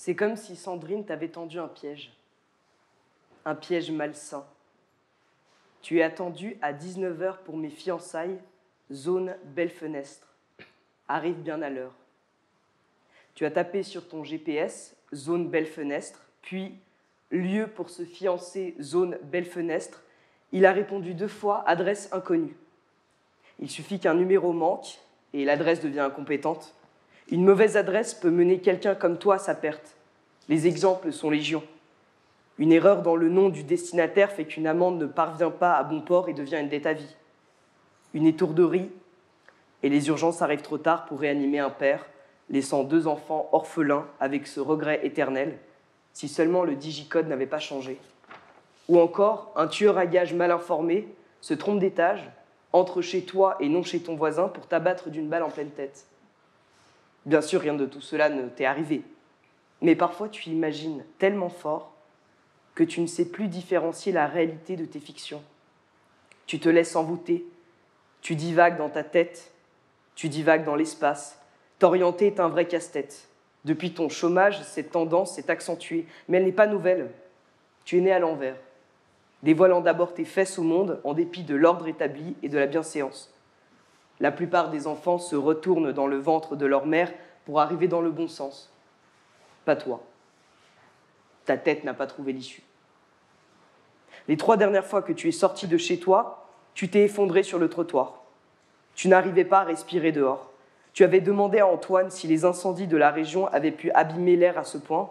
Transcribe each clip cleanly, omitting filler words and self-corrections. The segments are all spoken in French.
C'est comme si Sandrine t'avait tendu un piège malsain. Tu es attendu à 19h pour mes fiançailles, zone belle fenêtre. Arrive bien à l'heure. Tu as tapé sur ton GPS, zone belle fenêtre, puis lieu pour se fiancer, zone belle fenêtre. Il a répondu 2 fois, adresse inconnue. Il suffit qu'un numéro manque et l'adresse devient incompétente. Une mauvaise adresse peut mener quelqu'un comme toi à sa perte. Les exemples sont légion. Une erreur dans le nom du destinataire fait qu'une amende ne parvient pas à bon port et devient une dette à vie. Une étourderie et les urgences arrivent trop tard pour réanimer un père, laissant 2 enfants orphelins avec ce regret éternel, si seulement le digicode n'avait pas changé. Ou encore, un tueur à gages mal informé se trompe d'étage, entre chez toi et non chez ton voisin pour t'abattre d'une balle en pleine tête. Bien sûr, rien de tout cela ne t'est arrivé, mais parfois tu imagines tellement fort que tu ne sais plus différencier la réalité de tes fictions. Tu te laisses envoûter, tu divagues dans ta tête, tu divagues dans l'espace. T'orienter est un vrai casse-tête. Depuis ton chômage, cette tendance s'est accentuée, mais elle n'est pas nouvelle. Tu es né à l'envers, dévoilant d'abord tes fesses au monde en dépit de l'ordre établi et de la bienséance. La plupart des enfants se retournent dans le ventre de leur mère pour arriver dans le bon sens. Pas toi. Ta tête n'a pas trouvé l'issue. Les 3 dernières fois que tu es sorti de chez toi, tu t'es effondré sur le trottoir. Tu n'arrivais pas à respirer dehors. Tu avais demandé à Antoine si les incendies de la région avaient pu abîmer l'air à ce point.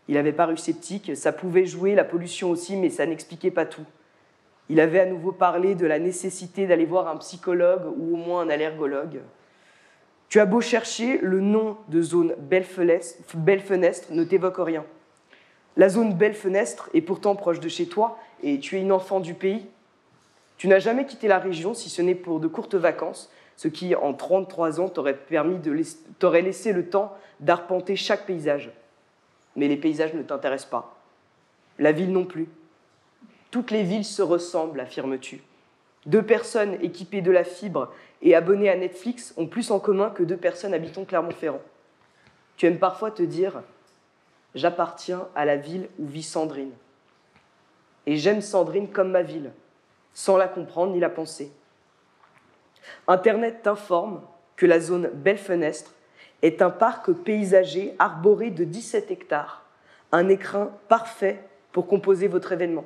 Il avait paru sceptique, ça pouvait jouer, la pollution aussi, mais ça n'expliquait pas tout. Il avait à nouveau parlé de la nécessité d'aller voir un psychologue ou au moins un allergologue. Tu as beau chercher, le nom de zone belle fenêtre ne t'évoque rien. La zone belle fenêtre est pourtant proche de chez toi et tu es une enfant du pays. Tu n'as jamais quitté la région si ce n'est pour de courtes vacances, ce qui, en 33 ans, t'aurait laissé le temps d'arpenter chaque paysage. Mais les paysages ne t'intéressent pas. La ville non plus. Toutes les villes se ressemblent, affirmes-tu. 2 personnes équipées de la fibre et abonnées à Netflix ont plus en commun que 2 personnes habitant Clermont-Ferrand. Tu aimes parfois te dire « J'appartiens à la ville où vit Sandrine. Et j'aime Sandrine comme ma ville, sans la comprendre ni la penser. » Internet t'informe que la zone Belle Fenêtre est un parc paysager arboré de 17 hectares, un écrin parfait pour composer votre événement.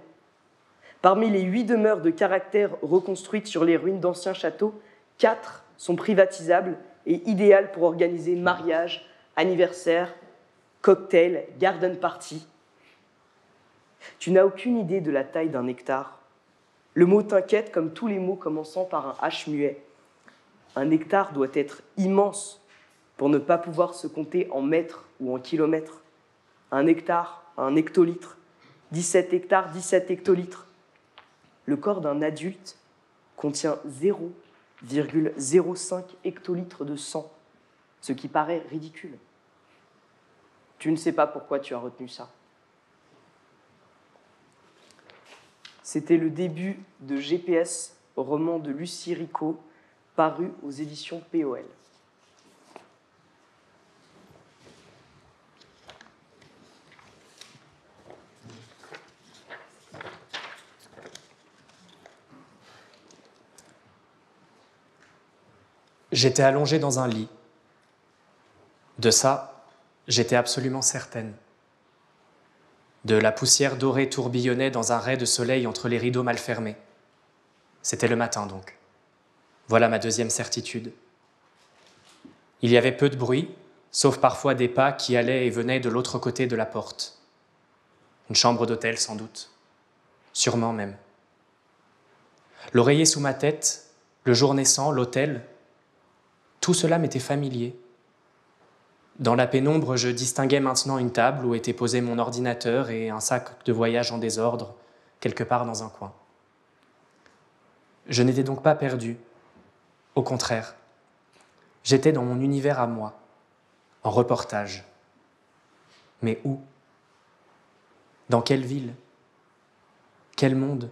Parmi les 8 demeures de caractère reconstruites sur les ruines d'anciens châteaux, 4 sont privatisables et idéales pour organiser mariage, anniversaire, cocktail, garden party. Tu n'as aucune idée de la taille d'un hectare. Le mot t'inquiète comme tous les mots commençant par un H muet. Un hectare doit être immense pour ne pas pouvoir se compter en mètres ou en kilomètres. Un hectare, un hectolitre. 17 hectares, 17 hectolitres. Le corps d'un adulte contient 0,05 hectolitres de sang, ce qui paraît ridicule. Tu ne sais pas pourquoi tu as retenu ça. C'était le début de GPS, roman de Lucie Ricot, paru aux éditions POL. J'étais allongée dans un lit. De ça, j'étais absolument certaine. De la poussière dorée tourbillonnait dans un ray de soleil entre les rideaux mal fermés. C'était le matin donc. Voilà ma deuxième certitude. Il y avait peu de bruit, sauf parfois des pas qui allaient et venaient de l'autre côté de la porte. Une chambre d'hôtel sans doute. Sûrement même. L'oreiller sous ma tête, le jour naissant, l'hôtel, tout cela m'était familier. Dans la pénombre, je distinguais maintenant une table où était posé mon ordinateur et un sac de voyage en désordre, quelque part dans un coin. Je n'étais donc pas perdu. Au contraire, j'étais dans mon univers à moi, en reportage. Mais où ? Dans quelle ville ? Quel monde ?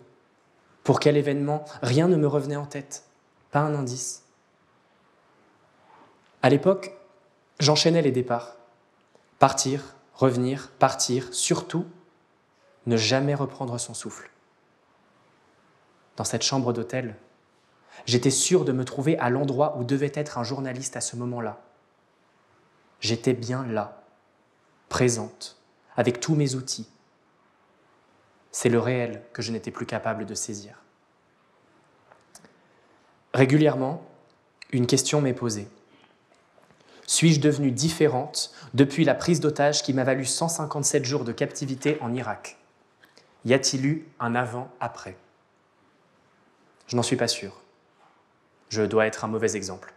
Pour quel événement ? Rien ne me revenait en tête, pas un indice. À l'époque, j'enchaînais les départs. Partir, revenir, partir, surtout ne jamais reprendre son souffle. Dans cette chambre d'hôtel, j'étais sûr de me trouver à l'endroit où devait être un journaliste à ce moment-là. J'étais bien là, présente, avec tous mes outils. C'est le réel que je n'étais plus capable de saisir. Régulièrement, une question m'est posée. Suis-je devenue différente depuis la prise d'otage qui m'a valu 157 jours de captivité en Irak ? Y a-t-il eu un avant-après ? Je n'en suis pas sûr. Je dois être un mauvais exemple.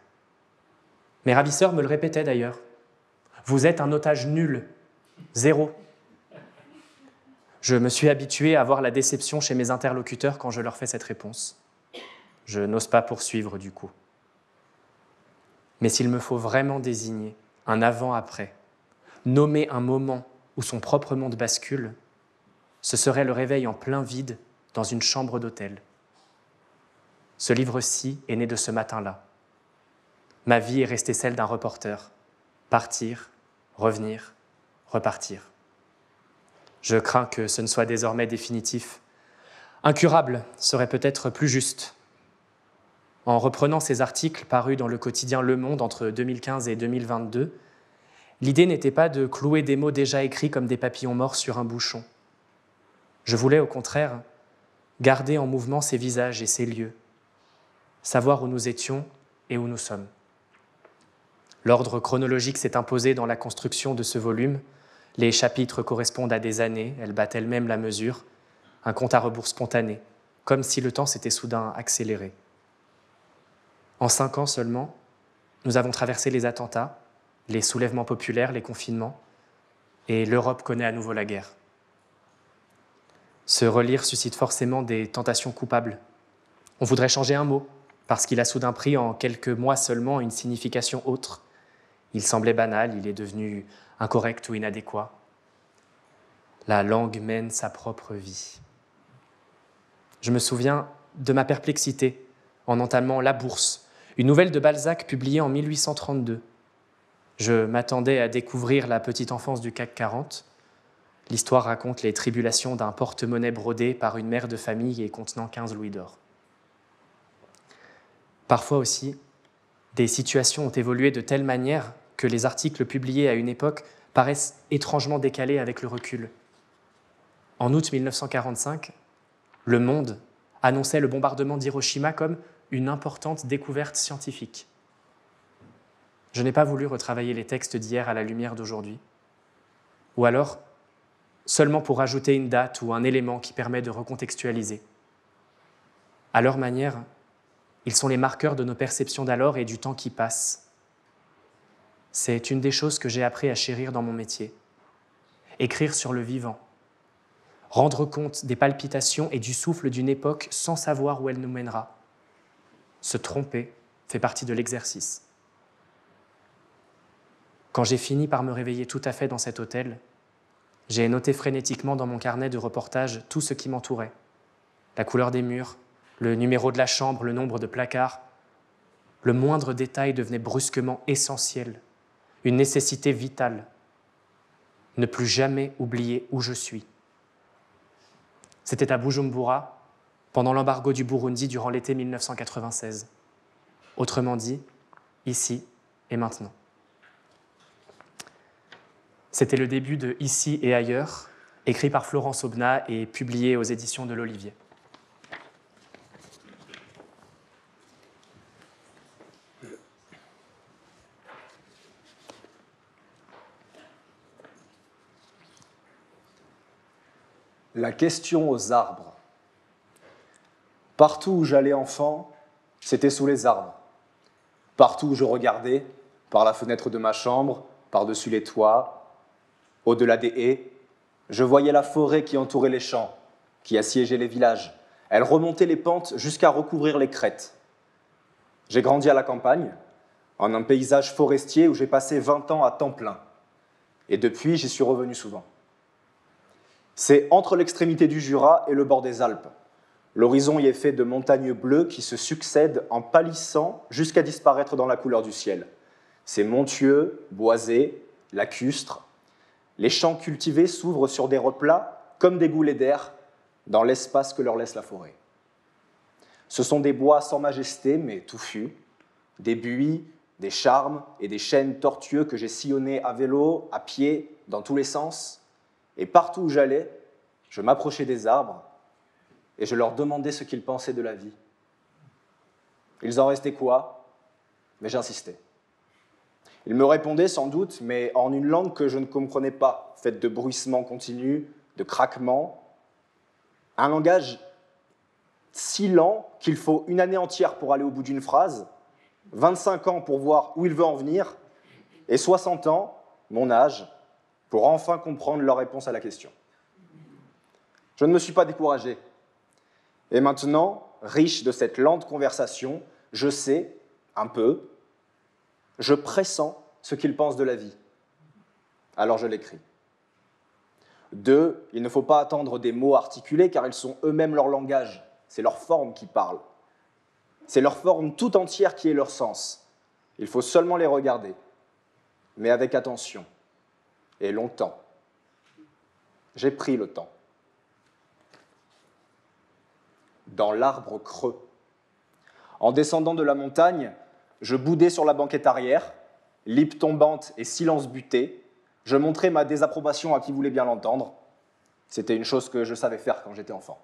Mes ravisseurs me le répétaient d'ailleurs. Vous êtes un otage nul, 0. Je me suis habitué à voir la déception chez mes interlocuteurs quand je leur fais cette réponse. Je n'ose pas poursuivre du coup. Mais s'il me faut vraiment désigner un avant-après, nommer un moment où son propre monde bascule, ce serait le réveil en plein vide dans une chambre d'hôtel. Ce livre-ci est né de ce matin-là. Ma vie est restée celle d'un reporter. Partir, revenir, repartir. Je crains que ce ne soit désormais définitif. Incurable serait peut-être plus juste. En reprenant ces articles parus dans le quotidien Le Monde entre 2015 et 2022, l'idée n'était pas de clouer des mots déjà écrits comme des papillons morts sur un bouchon. Je voulais au contraire garder en mouvement ces visages et ces lieux, savoir où nous étions et où nous sommes. L'ordre chronologique s'est imposé dans la construction de ce volume. Les chapitres correspondent à des années, elles battent elles-mêmes la mesure, un compte à rebours spontané, comme si le temps s'était soudain accéléré. En 5 ans seulement, nous avons traversé les attentats, les soulèvements populaires, les confinements, et l'Europe connaît à nouveau la guerre. Se relire suscite forcément des tentations coupables. On voudrait changer un mot, parce qu'il a soudain pris en quelques mois seulement une signification autre. Il semblait banal, il est devenu incorrect ou inadéquat. La langue mène sa propre vie. Je me souviens de ma perplexité en entamant La Bourse, une nouvelle de Balzac publiée en 1832. Je m'attendais à découvrir la petite enfance du CAC 40. L'histoire raconte les tribulations d'un porte-monnaie brodé par une mère de famille et contenant 15 louis d'or. Parfois aussi, des situations ont évolué de telle manière que les articles publiés à une époque paraissent étrangement décalés avec le recul. En août 1945, Le Monde annonçait le bombardement d'Hiroshima comme une importante découverte scientifique. Je n'ai pas voulu retravailler les textes d'hier à la lumière d'aujourd'hui. Ou alors, seulement pour ajouter une date ou un élément qui permet de recontextualiser. À leur manière, ils sont les marqueurs de nos perceptions d'alors et du temps qui passe. C'est une des choses que j'ai appris à chérir dans mon métier. Écrire sur le vivant. Rendre compte des palpitations et du souffle d'une époque sans savoir où elle nous mènera. Se tromper fait partie de l'exercice. Quand j'ai fini par me réveiller tout à fait dans cet hôtel, j'ai noté frénétiquement dans mon carnet de reportage tout ce qui m'entourait. La couleur des murs, le numéro de la chambre, le nombre de placards. Le moindre détail devenait brusquement essentiel, une nécessité vitale. Ne plus jamais oublier où je suis. C'était à Bujumbura, pendant l'embargo du Burundi durant l'été 1996. Autrement dit, ici et maintenant. C'était le début de Ici et ailleurs, écrit par Florence Aubenas et publié aux éditions de l'Olivier. La question aux arbres. Partout où j'allais enfant, c'était sous les arbres. Partout où je regardais, par la fenêtre de ma chambre, par-dessus les toits, au-delà des haies, je voyais la forêt qui entourait les champs, qui assiégeait les villages. Elle remontait les pentes jusqu'à recouvrir les crêtes. J'ai grandi à la campagne, en un paysage forestier où j'ai passé 20 ans à temps plein. Et depuis, j'y suis revenu souvent. C'est entre l'extrémité du Jura et le bord des Alpes. L'horizon y est fait de montagnes bleues qui se succèdent en pâlissant jusqu'à disparaître dans la couleur du ciel. C'est montueux, boisé, lacustre. Les champs cultivés s'ouvrent sur des replats comme des goulets d'air dans l'espace que leur laisse la forêt. Ce sont des bois sans majesté mais touffus, des buis, des charmes et des chênes tortueux que j'ai sillonnés à vélo, à pied, dans tous les sens. Et partout où j'allais, je m'approchais des arbres et je leur demandais ce qu'ils pensaient de la vie. Ils en restaient quoi? Mais j'insistais. Ils me répondaient sans doute, mais en une langue que je ne comprenais pas, faite de bruissements continus, de craquements. Un langage si lent qu'il faut une année entière pour aller au bout d'une phrase, 25 ans pour voir où il veut en venir, et 60 ans, mon âge, pour enfin comprendre leur réponse à la question. Je ne me suis pas découragé. Et maintenant, riche de cette lente conversation, je sais, un peu, je pressens ce qu'ils pensent de la vie. Alors je l'écris. 2, il ne faut pas attendre des mots articulés car ils sont eux-mêmes leur langage. C'est leur forme qui parle. C'est leur forme tout entière qui est leur sens. Il faut seulement les regarder, mais avec attention et longtemps. J'ai pris le temps. Dans l'arbre creux. En descendant de la montagne, je boudais sur la banquette arrière, lip tombante et silence buté. Je montrais ma désapprobation à qui voulait bien l'entendre. C'était une chose que je savais faire quand j'étais enfant.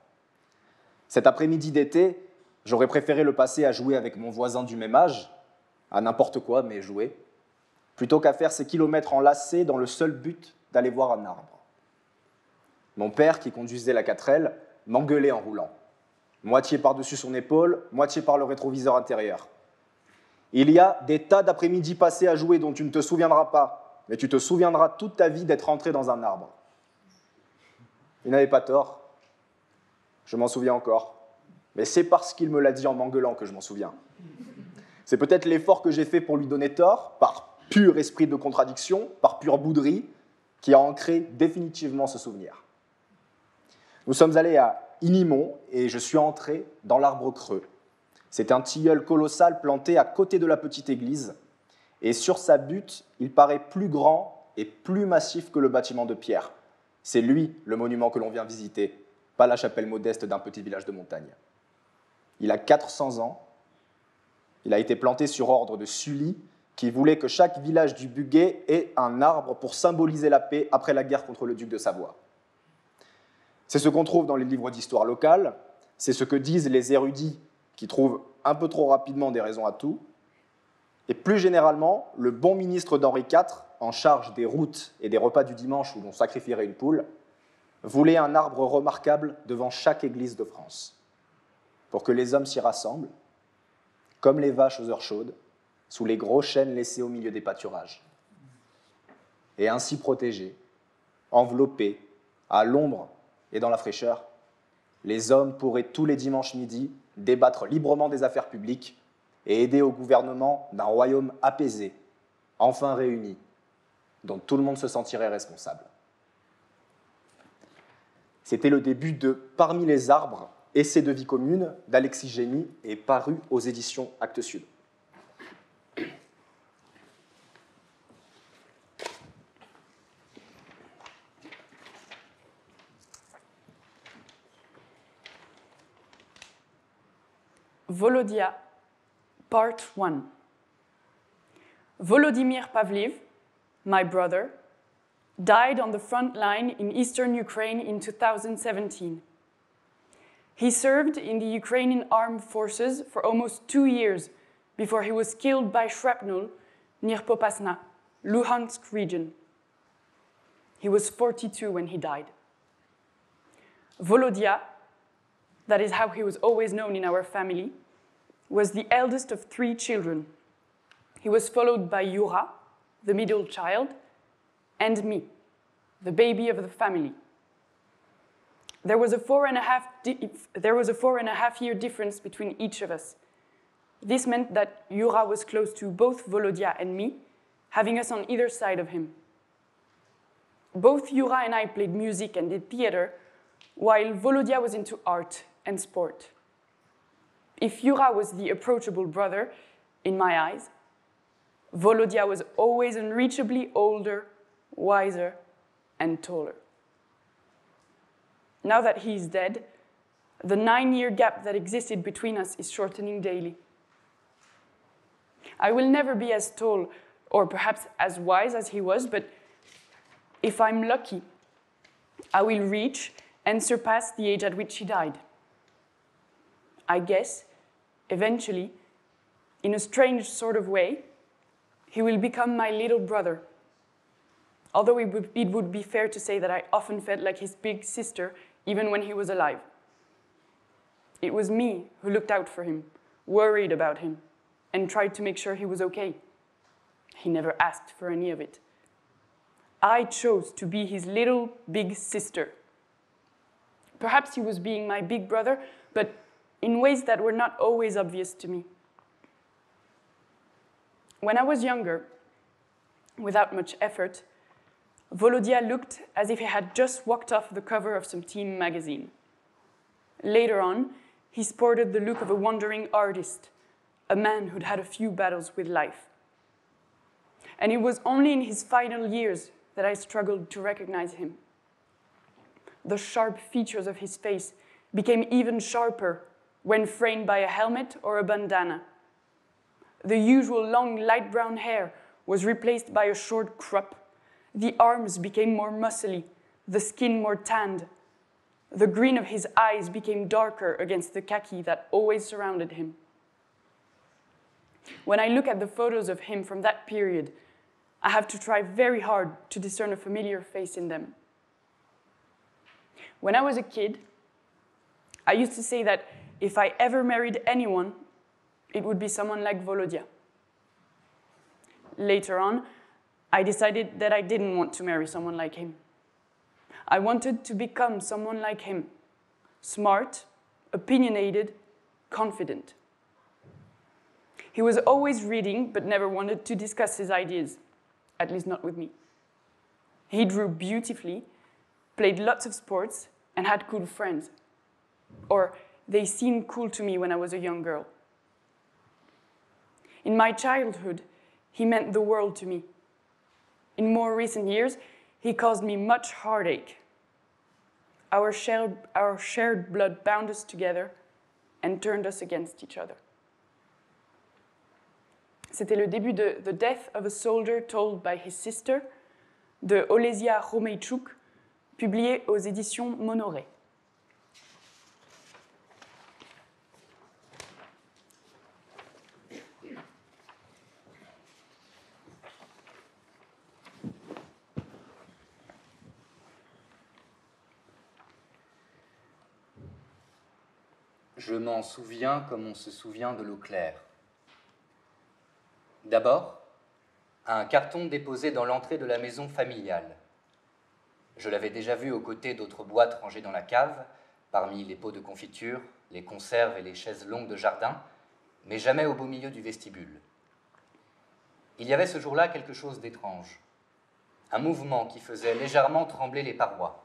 Cet après-midi d'été, j'aurais préféré le passer à jouer avec mon voisin du même âge, à n'importe quoi, mais jouer, plutôt qu'à faire ces kilomètres enlacés dans le seul but d'aller voir un arbre. Mon père, qui conduisait la 4L, m'engueulait en roulant. Moitié par-dessus son épaule, moitié par le rétroviseur intérieur. Il y a des tas d'après-midi passés à jouer dont tu ne te souviendras pas, mais tu te souviendras toute ta vie d'être entré dans un arbre. Il n'avait pas tort. Je m'en souviens encore. Mais c'est parce qu'il me l'a dit en m'engueulant que je m'en souviens. C'est peut-être l'effort que j'ai fait pour lui donner tort, par pur esprit de contradiction, par pure bouderie, qui a ancré définitivement ce souvenir. Nous sommes allés à Inimont et je suis entré dans l'arbre creux. C'est un tilleul colossal planté à côté de la petite église, et sur sa butte, il paraît plus grand et plus massif que le bâtiment de pierre. C'est lui, le monument que l'on vient visiter, pas la chapelle modeste d'un petit village de montagne. Il a 400 ans. Il a été planté sur ordre de Sully, qui voulait que chaque village du Bugey ait un arbre pour symboliser la paix après la guerre contre le duc de Savoie. C'est ce qu'on trouve dans les livres d'histoire locale, c'est ce que disent les érudits qui trouvent un peu trop rapidement des raisons à tout, et plus généralement, le bon ministre d'Henri IV, en charge des routes et des repas du dimanche où l'on sacrifierait une poule, voulait un arbre remarquable devant chaque église de France, pour que les hommes s'y rassemblent, comme les vaches aux heures chaudes, sous les gros chênes laissés au milieu des pâturages. Et ainsi protégés, enveloppés, à l'ombre et dans la fraîcheur, les hommes pourraient tous les dimanches midi débattre librement des affaires publiques et aider au gouvernement d'un royaume apaisé, enfin réuni, dont tout le monde se sentirait responsable. C'était le début de Parmi les arbres, essai de vie commune d'Alexis Génie et paru aux éditions Actes Sud. Volodia, Part 1. Volodymyr Pavlov, my brother, died on the front line in eastern Ukraine in 2017. He served in the Ukrainian armed forces for almost 2 years before he was killed by shrapnel near Popasna, Luhansk region. He was 42 when he died. Volodya, that is how he was always known in our family, was the eldest of 3 children. He was followed by Yura, the middle child, and me, the baby of the family. There was a 4.5-year difference between each of us. This meant that Yura was close to both Volodya and me, having us on either side of him. Both Yura and I played music and did theater, while Volodya was into art and sport. If Yura was the approachable brother, in my eyes, Volodya was always unreachably older, wiser, and taller. Now that he is dead, the 9-year gap that existed between us is shortening daily. I will never be as tall or perhaps as wise as he was, but if I'm lucky, I will reach and surpass the age at which he died. I guess, eventually, in a strange sort of way, he will become my little brother. Although it would be fair to say that I often felt like his big sister, even when he was alive. It was me who looked out for him, worried about him, and tried to make sure he was okay. He never asked for any of it. I chose to be his little big sister. Perhaps he was being my big brother, but in ways that were not always obvious to me. When I was younger, without much effort, Volodya looked as if he had just walked off the cover of some teen magazine. Later on, he sported the look of a wandering artist, a man who'd had a few battles with life. And it was only in his final years that I struggled to recognize him. The sharp features of his face became even sharper when framed by a helmet or a bandana. The usual long light brown hair was replaced by a short crop. The arms became more muscly, the skin more tanned. The green of his eyes became darker against the khaki that always surrounded him. When I look at the photos of him from that period, I have to try very hard to discern a familiar face in them. When I was a kid, I used to say that if I ever married anyone, it would be someone like Volodya. Later on, I decided that I didn't want to marry someone like him. I wanted to become someone like him, smart, opinionated, confident. He was always reading, but never wanted to discuss his ideas, at least not with me. He drew beautifully, played lots of sports, and had cool friends. Or they seemed cool to me when I was a young girl. In my childhood, he meant the world to me. In more recent years, he caused me much heartache. Our shared blood bound us together and turned us against each other. C'était le début de The Death of a Soldier Told by His Sister de Olesia Romeichuk, publié aux éditions Monoret. Je m'en souviens comme on se souvient de l'eau claire. D'abord, un carton déposé dans l'entrée de la maison familiale. Je l'avais déjà vu aux côtés d'autres boîtes rangées dans la cave, parmi les pots de confiture, les conserves et les chaises longues de jardin, mais jamais au beau milieu du vestibule. Il y avait ce jour-là quelque chose d'étrange, un mouvement qui faisait légèrement trembler les parois.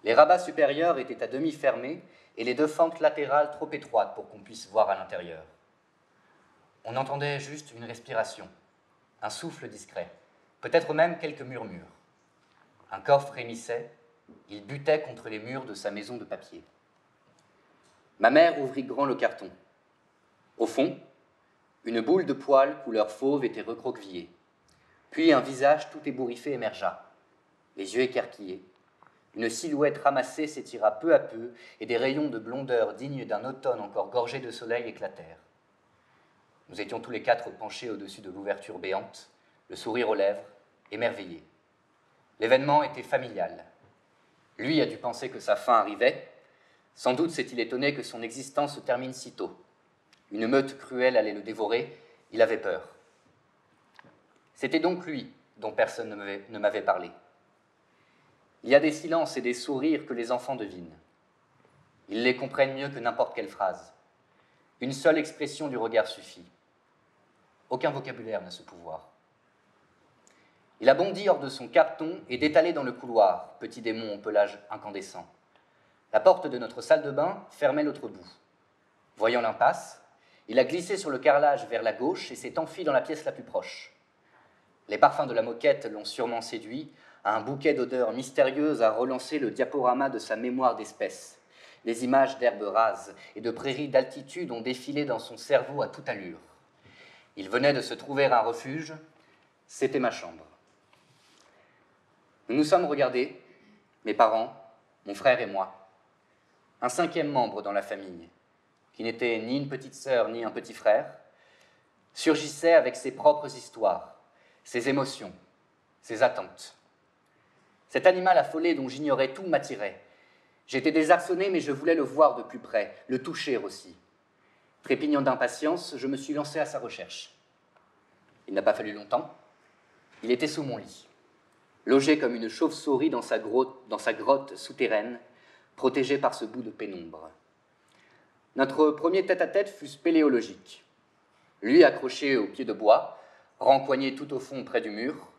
Les rabats supérieurs étaient à demi fermés et les deux fentes latérales trop étroites pour qu'on puisse voir à l'intérieur. On entendait juste une respiration, un souffle discret, peut-être même quelques murmures. Un corps frémissait, il butait contre les murs de sa maison de papier. Ma mère ouvrit grand le carton. Au fond, une boule de poils couleur fauve était recroquevillée. Puis un visage tout ébouriffé émergea, les yeux écarquillés. Une silhouette ramassée s'étira peu à peu et des rayons de blondeur dignes d'un automne encore gorgé de soleil éclatèrent. Nous étions tous les quatre penchés au-dessus de l'ouverture béante, le sourire aux lèvres, émerveillés. L'événement était familial. Lui a dû penser que sa fin arrivait. Sans doute s'est-il étonné que son existence se termine si tôt. Une meute cruelle allait le dévorer, il avait peur. C'était donc lui dont personne ne m'avait parlé. Il y a des silences et des sourires que les enfants devinent. Ils les comprennent mieux que n'importe quelle phrase. Une seule expression du regard suffit. Aucun vocabulaire n'a ce pouvoir. Il a bondi hors de son carton et détalé dans le couloir, petit démon au pelage incandescent. La porte de notre salle de bain fermait l'autre bout. Voyant l'impasse, il a glissé sur le carrelage vers la gauche et s'est enfui dans la pièce la plus proche. Les parfums de la moquette l'ont sûrement séduit, Un bouquet d'odeurs mystérieuses a relancé le diaporama de sa mémoire d'espèce. Les images d'herbes rases et de prairies d'altitude ont défilé dans son cerveau à toute allure. Il venait de se trouver un refuge, c'était ma chambre. Nous nous sommes regardés, mes parents, mon frère et moi. Un 5e membre dans la famille, qui n'était ni une petite sœur ni un petit frère, surgissait avec ses propres histoires, ses émotions, ses attentes. Cet animal affolé dont j'ignorais tout m'attirait. J'étais désarçonné, mais je voulais le voir de plus près, le toucher aussi. Trépignant d'impatience, je me suis lancé à sa recherche. Il n'a pas fallu longtemps. Il était sous mon lit, logé comme une chauve-souris dans sa grotte souterraine, protégé par ce bout de pénombre. Notre premier tête-à-tête fut spéléologique. Lui accroché au pied de bois, rencoigné tout au fond près du mur,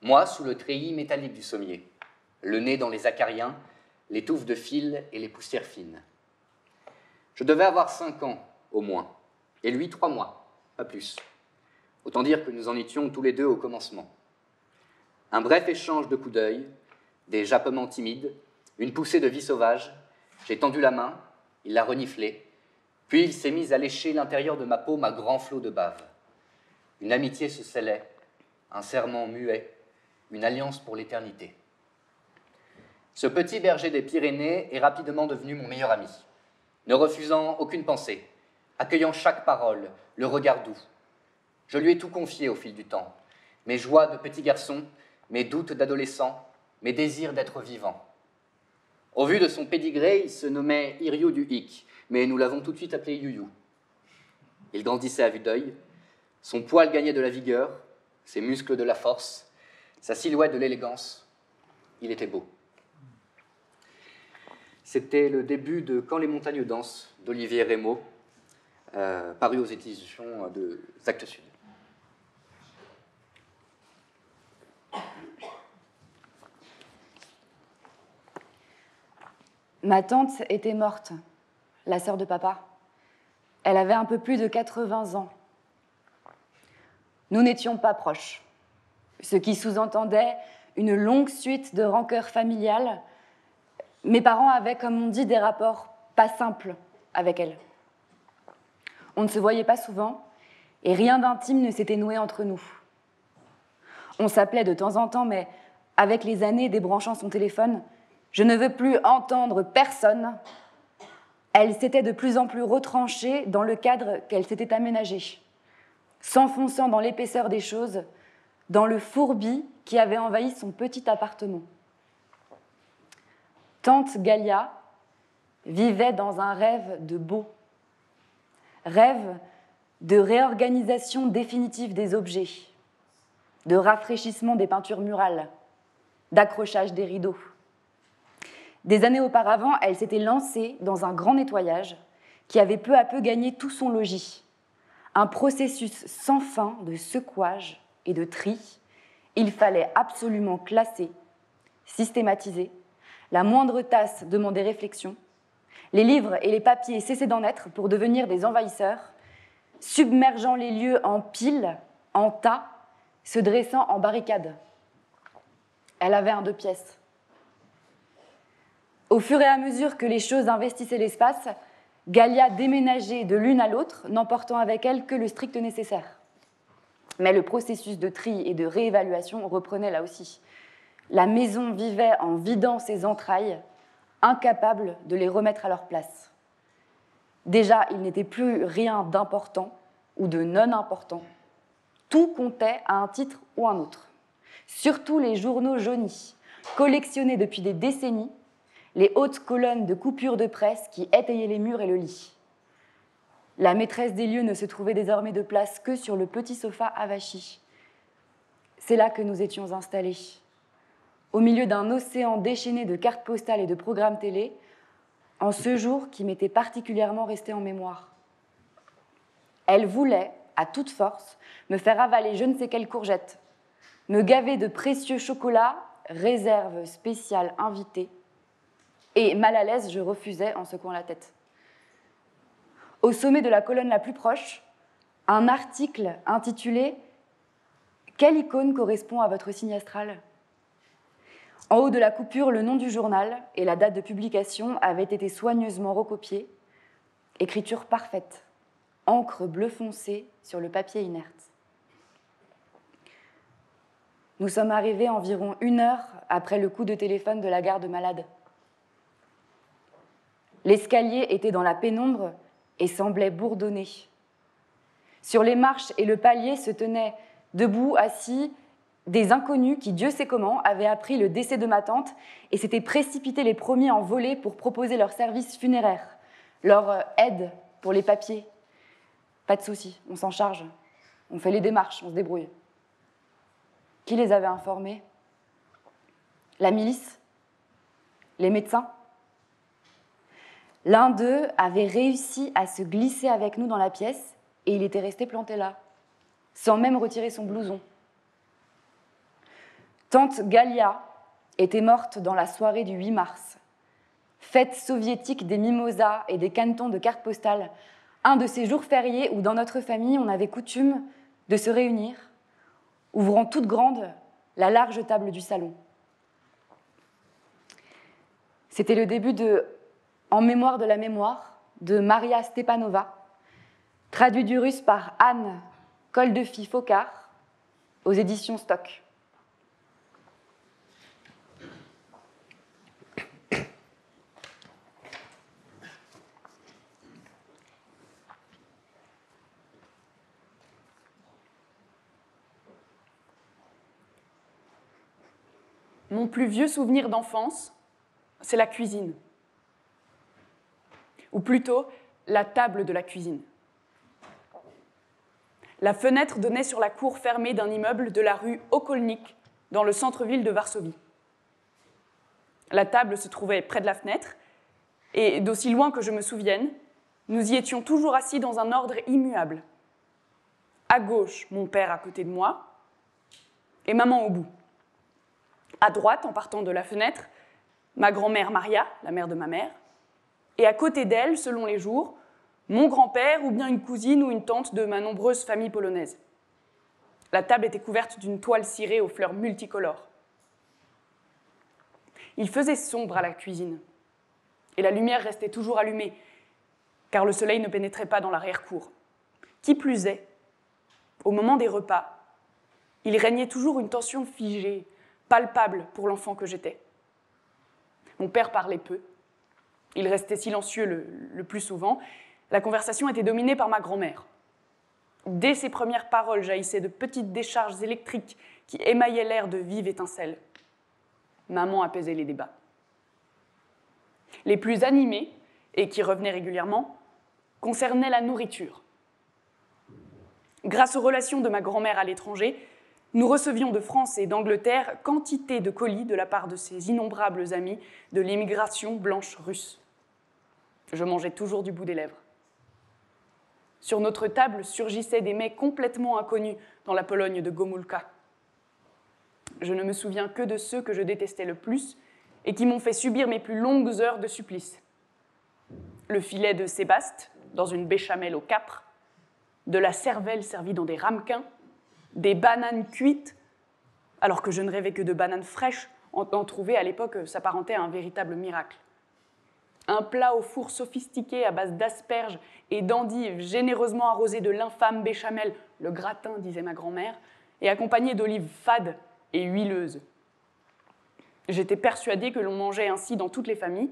moi sous le treillis métallique du sommier, le nez dans les acariens, les touffes de fil et les poussières fines. Je devais avoir 5 ans, au moins, et lui 3 mois, pas plus. Autant dire que nous en étions tous les deux au commencement. Un bref échange de coups d'œil, des jappements timides, une poussée de vie sauvage. J'ai tendu la main, il l'a reniflée, puis il s'est mis à lécher l'intérieur de ma paume à grands flots de bave. Une amitié se scellait, un serment muet, une alliance pour l'éternité. Ce petit berger des Pyrénées est rapidement devenu mon meilleur ami, ne refusant aucune pensée, accueillant chaque parole, le regard doux. Je lui ai tout confié au fil du temps, mes joies de petit garçon, mes doutes d'adolescent, mes désirs d'être vivant. Au vu de son pédigré, il se nommait Irio du Hic, mais nous l'avons tout de suite appelé Youyou. Il grandissait à vue d'œil, son poil gagnait de la vigueur, ses muscles de la force, sa silhouette de l'élégance. Il était beau. C'était le début de Quand les montagnes dansent d'Olivier Rémaud, paru aux éditions de Actes Sud. Ma tante était morte, la sœur de papa. Elle avait un peu plus de 80 ans. Nous n'étions pas proches, ce qui sous-entendait une longue suite de rancœurs familiales. Mes parents avaient, comme on dit, des rapports pas simples avec elle. On ne se voyait pas souvent et rien d'intime ne s'était noué entre nous. On s'appelait de temps en temps, mais avec les années débranchant son téléphone, je ne veux plus entendre personne. Elle s'était de plus en plus retranchée dans le cadre qu'elle s'était aménagé, s'enfonçant dans l'épaisseur des choses, dans le fourbi qui avait envahi son petit appartement. Tante Galia vivait dans un rêve de beau, rêve de réorganisation définitive des objets, de rafraîchissement des peintures murales, d'accrochage des rideaux. Des années auparavant, elle s'était lancée dans un grand nettoyage qui avait peu à peu gagné tout son logis. Un processus sans fin de secouage et de tri. Il fallait absolument classer, systématiser. La moindre tasse demandait réflexion. Les livres et les papiers cessaient d'en être pour devenir des envahisseurs, submergeant les lieux en piles, en tas, se dressant en barricades. Elle avait un 2 pièces. Au fur et à mesure que les choses investissaient l'espace, Galia déménageait de l'une à l'autre, n'emportant avec elle que le strict nécessaire. Mais le processus de tri et de réévaluation reprenait là aussi. La maison vivait en vidant ses entrailles, incapable de les remettre à leur place. Déjà, il n'était plus rien d'important ou de non important. Tout comptait à un titre ou un autre. Surtout les journaux jaunis, collectionnés depuis des décennies, les hautes colonnes de coupures de presse qui étayaient les murs et le lit. La maîtresse des lieux ne se trouvait désormais de place que sur le petit sofa avachi. C'est là que nous étions installés. Au milieu d'un océan déchaîné de cartes postales et de programmes télé, en ce jour qui m'était particulièrement resté en mémoire. Elle voulait, à toute force, me faire avaler je ne sais quelle courgette, me gaver de précieux chocolats, réserve spéciale invitée, et mal à l'aise, je refusais en secouant la tête. Au sommet de la colonne la plus proche, un article intitulé « Quelle icône correspond à votre signe astral ?» En haut de la coupure, le nom du journal et la date de publication avaient été soigneusement recopiés. Écriture parfaite, encre bleu foncé sur le papier inerte. Nous sommes arrivés environ 1 heure après le coup de téléphone de la garde malade. L'escalier était dans la pénombre et semblait bourdonner. Sur les marches et le palier se tenaient, debout, assis, des inconnus qui, Dieu sait comment, avaient appris le décès de ma tante et s'étaient précipités les premiers en volée pour proposer leur service funéraire, leur aide pour les papiers. Pas de souci, on s'en charge. On fait les démarches, on se débrouille. Qui les avait informés? La milice? Les médecins? L'un d'eux avait réussi à se glisser avec nous dans la pièce et il était resté planté là, sans même retirer son blouson. Tante Galia était morte dans la soirée du 8 mars. Fête soviétique des mimosas et des canetons de cartes postales, un de ces jours fériés où dans notre famille on avait coutume de se réunir, ouvrant toute grande la large table du salon. C'était le début de En mémoire de la mémoire de Maria Stepanova, traduit du russe par Anne Koldefy-Fokar aux éditions Stock. Mon plus vieux souvenir d'enfance, c'est la cuisine. Ou plutôt, la table de la cuisine. La fenêtre donnait sur la cour fermée d'un immeuble de la rue Okolnik, dans le centre-ville de Varsovie. La table se trouvait près de la fenêtre, et d'aussi loin que je me souvienne, nous y étions toujours assis dans un ordre immuable. À gauche, mon père à côté de moi, et maman au bout. À droite, en partant de la fenêtre, ma grand-mère Maria, la mère de ma mère, et à côté d'elle, selon les jours, mon grand-père ou bien une cousine ou une tante de ma nombreuse famille polonaise. La table était couverte d'une toile cirée aux fleurs multicolores. Il faisait sombre à la cuisine, et la lumière restait toujours allumée, car le soleil ne pénétrait pas dans l'arrière-cour. Qui plus est, au moment des repas, il régnait toujours une tension figée, palpable pour l'enfant que j'étais. Mon père parlait peu. Il restait silencieux le plus souvent. La conversation était dominée par ma grand-mère. Dès ses premières paroles jaillissaient de petites décharges électriques qui émaillaient l'air de vives étincelles. Maman apaisait les débats. Les plus animés, et qui revenaient régulièrement, concernaient la nourriture. Grâce aux relations de ma grand-mère à l'étranger, nous recevions de France et d'Angleterre quantité de colis de la part de ces innombrables amis de l'émigration blanche russe. Je mangeais toujours du bout des lèvres. Sur notre table surgissaient des mets complètement inconnus dans la Pologne de Gomulka. Je ne me souviens que de ceux que je détestais le plus et qui m'ont fait subir mes plus longues heures de supplice. Le filet de sébaste, dans une béchamel au capre, de la cervelle servie dans des ramequins, des bananes cuites, alors que je ne rêvais que de bananes fraîches, en trouver à l'époque s'apparentait à un véritable miracle. Un plat au four sophistiqué à base d'asperges et d'endives généreusement arrosé de l'infâme béchamel, le gratin, disait ma grand-mère, et accompagné d'olives fades et huileuses. J'étais persuadée que l'on mangeait ainsi dans toutes les familles,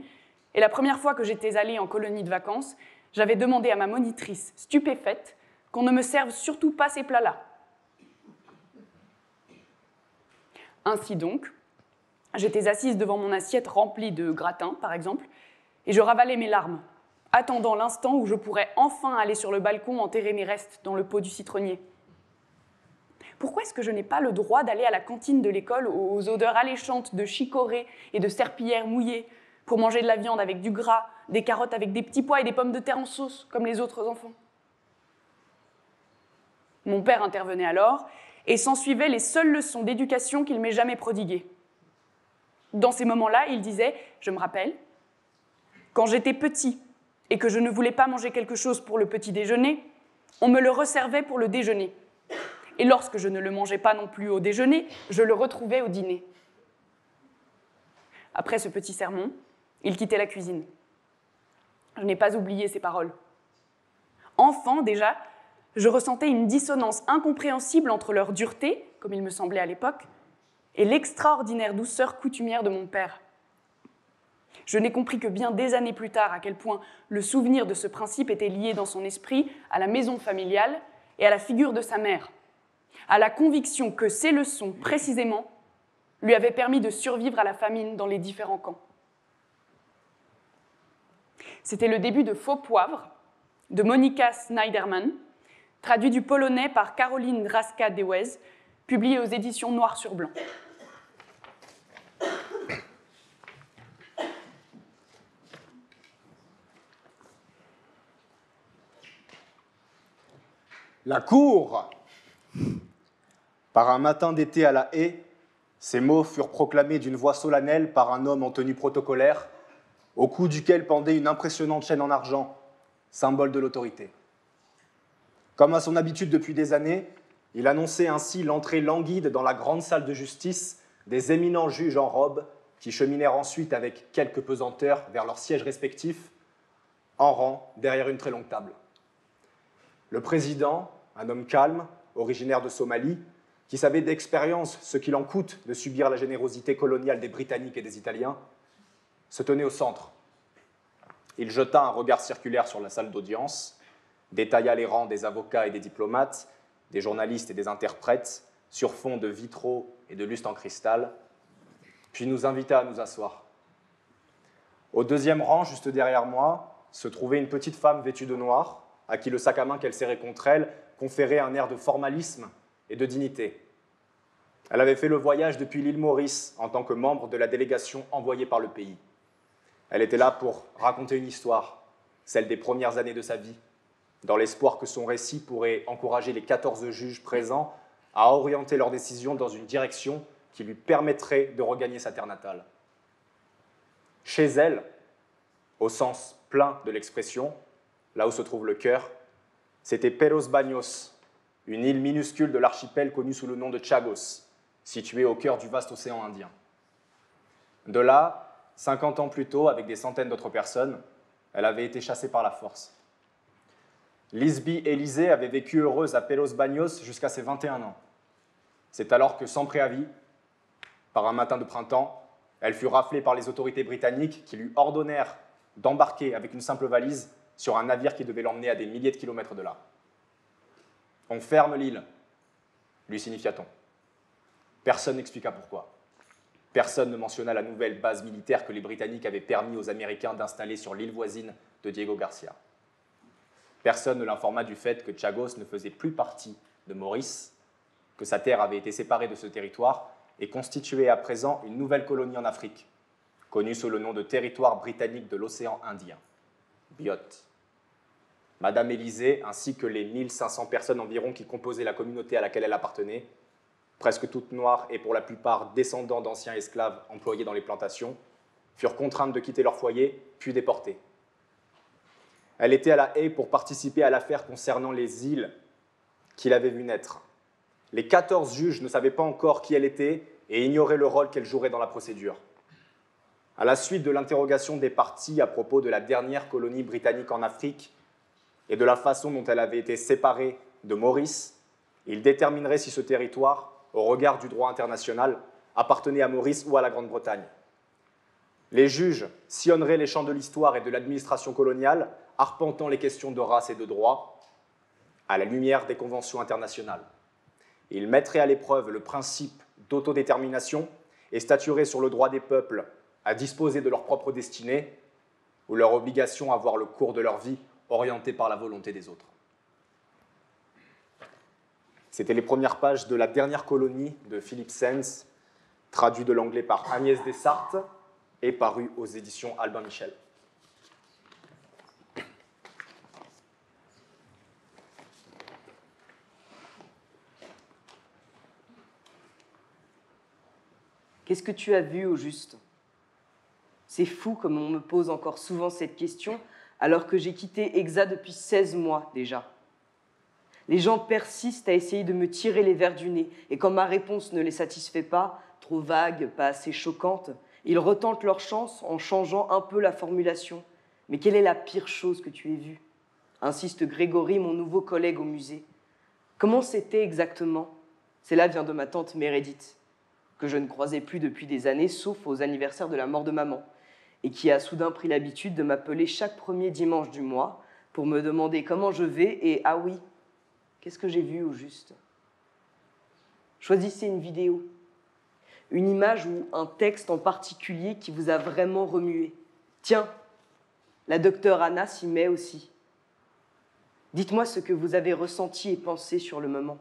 et la première fois que j'étais allée en colonie de vacances, j'avais demandé à ma monitrice, stupéfaite, qu'on ne me serve surtout pas ces plats-là. Ainsi donc, j'étais assise devant mon assiette remplie de gratin, par exemple, et je ravalais mes larmes, attendant l'instant où je pourrais enfin aller sur le balcon enterrer mes restes dans le pot du citronnier. Pourquoi est-ce que je n'ai pas le droit d'aller à la cantine de l'école aux odeurs alléchantes de chicorée et de serpillière mouillée pour manger de la viande avec du gras, des carottes avec des petits pois et des pommes de terre en sauce, comme les autres enfants? Mon père intervenait alors, et s'ensuivaient les seules leçons d'éducation qu'il m'ait jamais prodiguées. Dans ces moments-là, il disait, je me rappelle, « Quand j'étais petit et que je ne voulais pas manger quelque chose pour le petit déjeuner, on me le resservait pour le déjeuner. Et lorsque je ne le mangeais pas non plus au déjeuner, je le retrouvais au dîner. » Après ce petit sermon, il quittait la cuisine. Je n'ai pas oublié ces paroles. Enfant, déjà, je ressentais une dissonance incompréhensible entre leur dureté, comme il me semblait à l'époque, et l'extraordinaire douceur coutumière de mon père. Je n'ai compris que bien des années plus tard à quel point le souvenir de ce principe était lié dans son esprit à la maison familiale et à la figure de sa mère, à la conviction que ces leçons, précisément, lui avaient permis de survivre à la famine dans les différents camps. C'était le début de Faux Poivre, de Monika Snyderman, traduit du polonais par Caroline Raska-Dewez, publié aux éditions Noir sur Blanc. La cour! Par un matin d'été à la haie, ces mots furent proclamés d'une voix solennelle par un homme en tenue protocolaire, au cou duquel pendait une impressionnante chaîne en argent, symbole de l'autorité. Comme à son habitude depuis des années, il annonçait ainsi l'entrée languide dans la grande salle de justice des éminents juges en robe qui cheminèrent ensuite avec quelques pesanteurs vers leurs sièges respectifs, en rang derrière une très longue table. Le président, un homme calme, originaire de Somalie, qui savait d'expérience ce qu'il en coûte de subir la générosité coloniale des Britanniques et des Italiens, se tenait au centre. Il jeta un regard circulaire sur la salle d'audience, détailla les rangs des avocats et des diplomates, des journalistes et des interprètes, sur fond de vitraux et de lustres en cristal, puis nous invita à nous asseoir. Au deuxième rang, juste derrière moi, se trouvait une petite femme vêtue de noir, à qui le sac à main qu'elle serrait contre elle conférait un air de formalisme et de dignité. Elle avait fait le voyage depuis l'île Maurice en tant que membre de la délégation envoyée par le pays. Elle était là pour raconter une histoire, celle des premières années de sa vie, dans l'espoir que son récit pourrait encourager les 14 juges présents à orienter leurs décisions dans une direction qui lui permettrait de regagner sa terre natale. Chez elle, au sens plein de l'expression, là où se trouve le cœur, c'était Peros Baños, une île minuscule de l'archipel connue sous le nom de Chagos, située au cœur du vaste océan Indien. De là, 50 ans plus tôt, avec des centaines d'autres personnes, elle avait été chassée par la force. Lisby Élysée avait vécu heureuse à Peros Baños jusqu'à ses 21 ans. C'est alors que, sans préavis, par un matin de printemps, elle fut raflée par les autorités britanniques qui lui ordonnèrent d'embarquer avec une simple valise sur un navire qui devait l'emmener à des milliers de kilomètres de là. « On ferme l'île », lui signifia-t-on. Personne n'expliqua pourquoi. Personne ne mentionna la nouvelle base militaire que les Britanniques avaient permis aux Américains d'installer sur l'île voisine de Diego Garcia. Personne ne l'informa du fait que Chagos ne faisait plus partie de Maurice, que sa terre avait été séparée de ce territoire et constituait à présent une nouvelle colonie en Afrique, connue sous le nom de territoire britannique de l'océan Indien, Biot. Madame Élysée, ainsi que les 1500 personnes environ qui composaient la communauté à laquelle elle appartenait, presque toutes noires et pour la plupart descendants d'anciens esclaves employés dans les plantations, furent contraintes de quitter leur foyer, puis déportées. Elle était à La Haye pour participer à l'affaire concernant les îles qu'il avait vu naître. Les 14 juges ne savaient pas encore qui elle était et ignoraient le rôle qu'elle jouerait dans la procédure. À la suite de l'interrogation des parties à propos de la dernière colonie britannique en Afrique et de la façon dont elle avait été séparée de Maurice, ils détermineraient si ce territoire, au regard du droit international, appartenait à Maurice ou à la Grande-Bretagne. Les juges sillonneraient les champs de l'histoire et de l'administration coloniale, arpentant les questions de race et de droit, à la lumière des conventions internationales. Ils mettraient à l'épreuve le principe d'autodétermination et statueraient sur le droit des peuples à disposer de leur propre destinée ou leur obligation à voir le cours de leur vie orienté par la volonté des autres. C'était les premières pages de La dernière colonie de Philippe Sands, traduit de l'anglais par Agnès Dessartes et paru aux éditions Albin Michel. Qu'est-ce que tu as vu au juste? C'est fou comme on me pose encore souvent cette question, alors que j'ai quitté Exa depuis 16 mois déjà. Les gens persistent à essayer de me tirer les vers du nez, et quand ma réponse ne les satisfait pas, trop vague, pas assez choquante, Ils retentent leur chance en changeant un peu la formulation. Mais quelle est la pire chose que tu aies vue? Insiste Grégory, mon nouveau collègue au musée. Comment c'était exactement? Cela vient de ma tante Meredith, que je ne croisais plus depuis des années, sauf aux anniversaires de la mort de maman, et qui a soudain pris l'habitude de m'appeler chaque premier dimanche du mois pour me demander comment je vais et, ah oui, qu'est-ce que j'ai vu au juste? Choisissez une vidéo, une image ou un texte en particulier qui vous a vraiment remué. Tiens, la docteure Anna s'y met aussi. Dites-moi ce que vous avez ressenti et pensé sur le moment.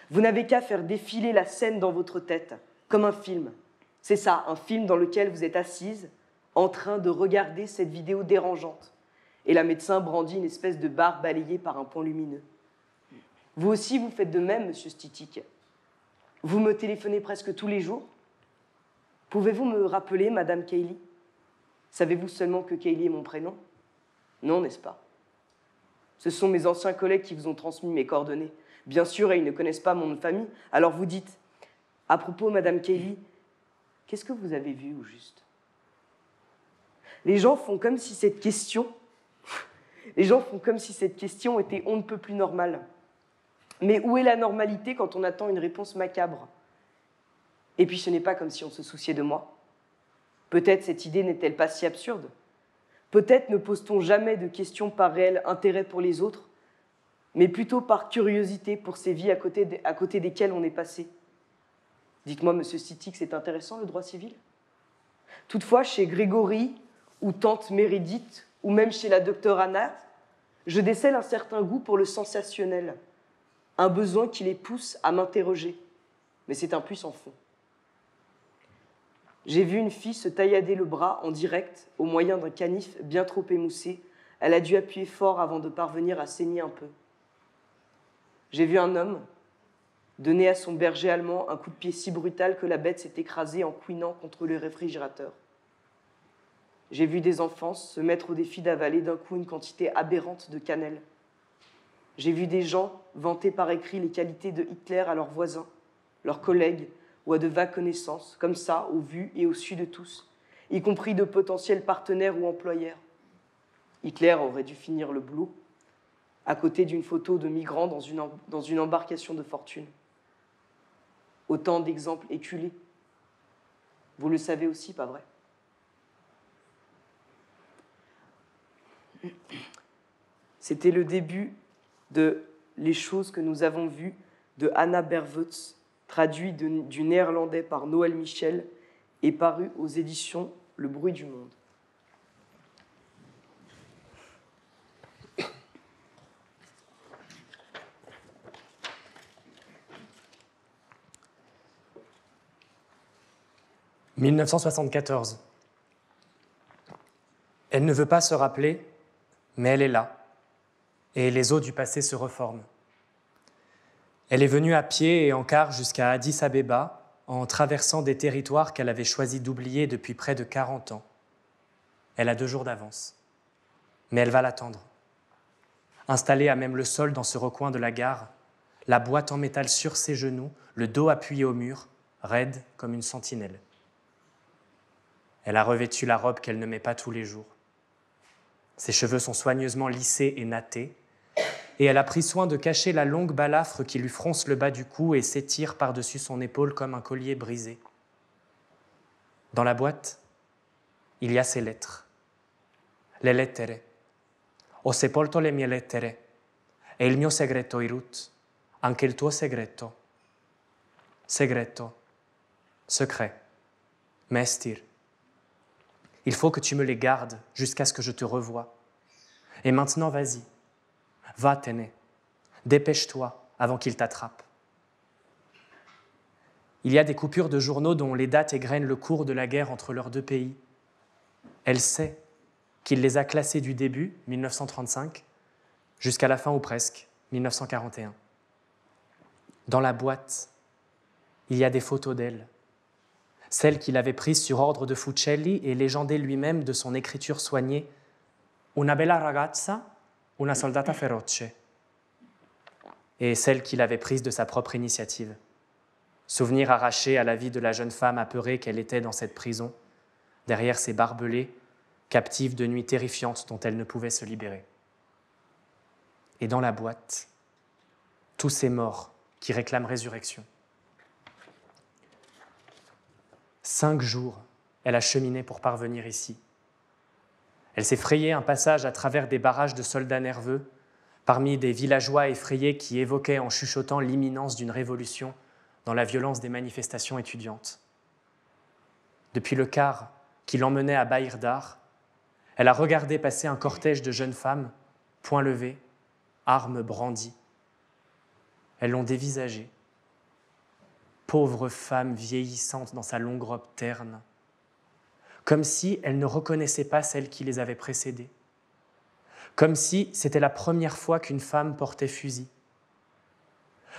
Vous n'avez qu'à faire défiler la scène dans votre tête, comme un film. C'est ça, un film dans lequel vous êtes assise, en train de regarder cette vidéo dérangeante. Et la médecin brandit une espèce de barre balayée par un point lumineux. Vous aussi, vous faites de même, monsieur Stitik. Vous me téléphonez presque tous les jours. Pouvez-vous me rappeler, madame Kaylee? Savez-vous seulement que Kaylee est mon prénom? Non, n'est-ce pas? Ce sont mes anciens collègues qui vous ont transmis mes coordonnées. Bien sûr, et ils ne connaissent pas mon nom de famille. Alors vous dites, à propos, madame Kaylee, qu'est-ce que vous avez vu au juste? Les gens font comme si cette question était on ne peut plus normale. Mais où est la normalité quand on attend une réponse macabre? Et puis ce n'est pas comme si on se souciait de moi. Peut-être cette idée n'est-elle pas si absurde? Peut-être ne pose-t-on jamais de questions par réel intérêt pour les autres, mais plutôt par curiosité pour ces vies à côté desquelles on est passé. Dites-moi, monsieur Stitik, c'est intéressant le droit civil? Toutefois, chez Grégory, ou tante Meredith, ou même chez la docteure Anna, je décèle un certain goût pour le sensationnel, un besoin qui les pousse à m'interroger. Mais c'est un puits sans fond. J'ai vu une fille se taillader le bras en direct au moyen d'un canif bien trop émoussé. Elle a dû appuyer fort avant de parvenir à saigner un peu. J'ai vu un homme donner à son berger allemand un coup de pied si brutal que la bête s'est écrasée en couinant contre le réfrigérateur. J'ai vu des enfants se mettre au défi d'avaler d'un coup une quantité aberrante de cannelle. J'ai vu des gens vanter par écrit les qualités de Hitler à leurs voisins, leurs collègues ou à de vagues connaissances, comme ça, au vu et au su de tous, y compris de potentiels partenaires ou employeurs. Hitler aurait dû finir le boulot, à côté d'une photo de migrants dans une embarcation de fortune. Autant d'exemples éculés. Vous le savez aussi, pas vrai? C'était le début de Les choses que nous avons vues de Anna Berwetz, traduit du néerlandais par Noël Michel et paru aux éditions Le Bruit du Monde. « 1974. Elle ne veut pas se rappeler, mais elle est là, et les eaux du passé se reforment. Elle est venue à pied et en car jusqu'à Addis Abeba, en traversant des territoires qu'elle avait choisi d'oublier depuis près de 40 ans. Elle a 2 jours d'avance, mais elle va l'attendre. Installée à même le sol dans ce recoin de la gare, la boîte en métal sur ses genoux, le dos appuyé au mur, raide comme une sentinelle. Elle a revêtu la robe qu'elle ne met pas tous les jours. Ses cheveux sont soigneusement lissés et nattés, et elle a pris soin de cacher la longue balafre qui lui fronce le bas du cou et s'étire par-dessus son épaule comme un collier brisé. Dans la boîte, il y a ces lettres. Le lettere. Ho sepolto le mie lettere, e il mio segreto, Irut, anche il tuo segreto. Segreto, secret, mestir. Il faut que tu me les gardes jusqu'à ce que je te revoie. Et maintenant, vas-y. Va, Téné. Dépêche-toi avant qu'il t'attrape. Il y a des coupures de journaux dont les dates égrènent le cours de la guerre entre leurs 2 pays. Elle sait qu'il les a classés du début, 1935, jusqu'à la fin ou presque, 1941. Dans la boîte, il y a des photos d'elle. Celle qu'il avait prise sur ordre de Fucelli et légendée lui-même de son écriture soignée « Una bella ragazza, una soldata feroce » et celle qu'il avait prise de sa propre initiative. souvenir arraché à la vie de la jeune femme apeurée qu'elle était dans cette prison, derrière ses barbelés, captive de nuits terrifiantes dont elle ne pouvait se libérer. Et dans la boîte, tous ces morts qui réclament résurrection. 5 jours, elle a cheminé pour parvenir ici. Elle s'est frayé un passage à travers des barrages de soldats nerveux, parmi des villageois effrayés qui évoquaient en chuchotant l'imminence d'une révolution dans la violence des manifestations étudiantes. Depuis le car qui l'emmenait à Bahir Dar, elle a regardé passer un cortège de jeunes femmes, poings levés, armes brandies. Elles l'ont dévisagée. Pauvre femme vieillissante dans sa longue robe terne, comme si elle ne reconnaissait pas celle qui les avait précédées, comme si c'était la première fois qu'une femme portait fusil,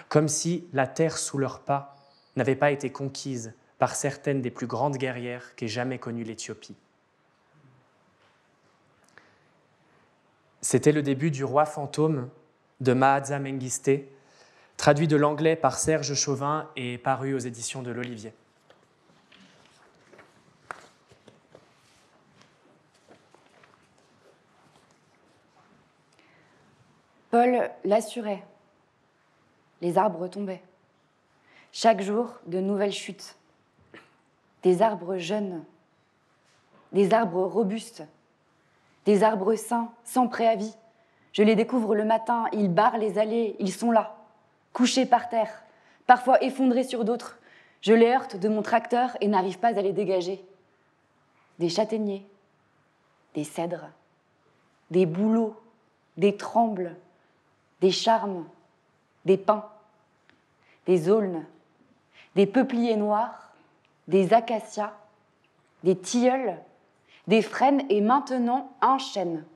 comme si la terre sous leurs pas n'avait pas été conquise par certaines des plus grandes guerrières qu'ait jamais connues l'Éthiopie. C'était le début du Roi fantôme de Mahatma Mengisté, traduit de l'anglais par Serge Chauvin et paru aux éditions de l'Olivier. Paul l'assurait. Les arbres tombaient. Chaque jour, de nouvelles chutes. Des arbres jeunes, des arbres robustes, des arbres sains, sans préavis. Je les découvre le matin, ils barrent les allées, ils sont là, couchés par terre, parfois effondrés sur d'autres. Je les heurte de mon tracteur et n'arrive pas à les dégager. Des châtaigniers, des cèdres, des bouleaux, des trembles, des charmes, des pins, des aulnes, des peupliers noirs, des acacias, des tilleuls, des frênes et maintenant un chêne.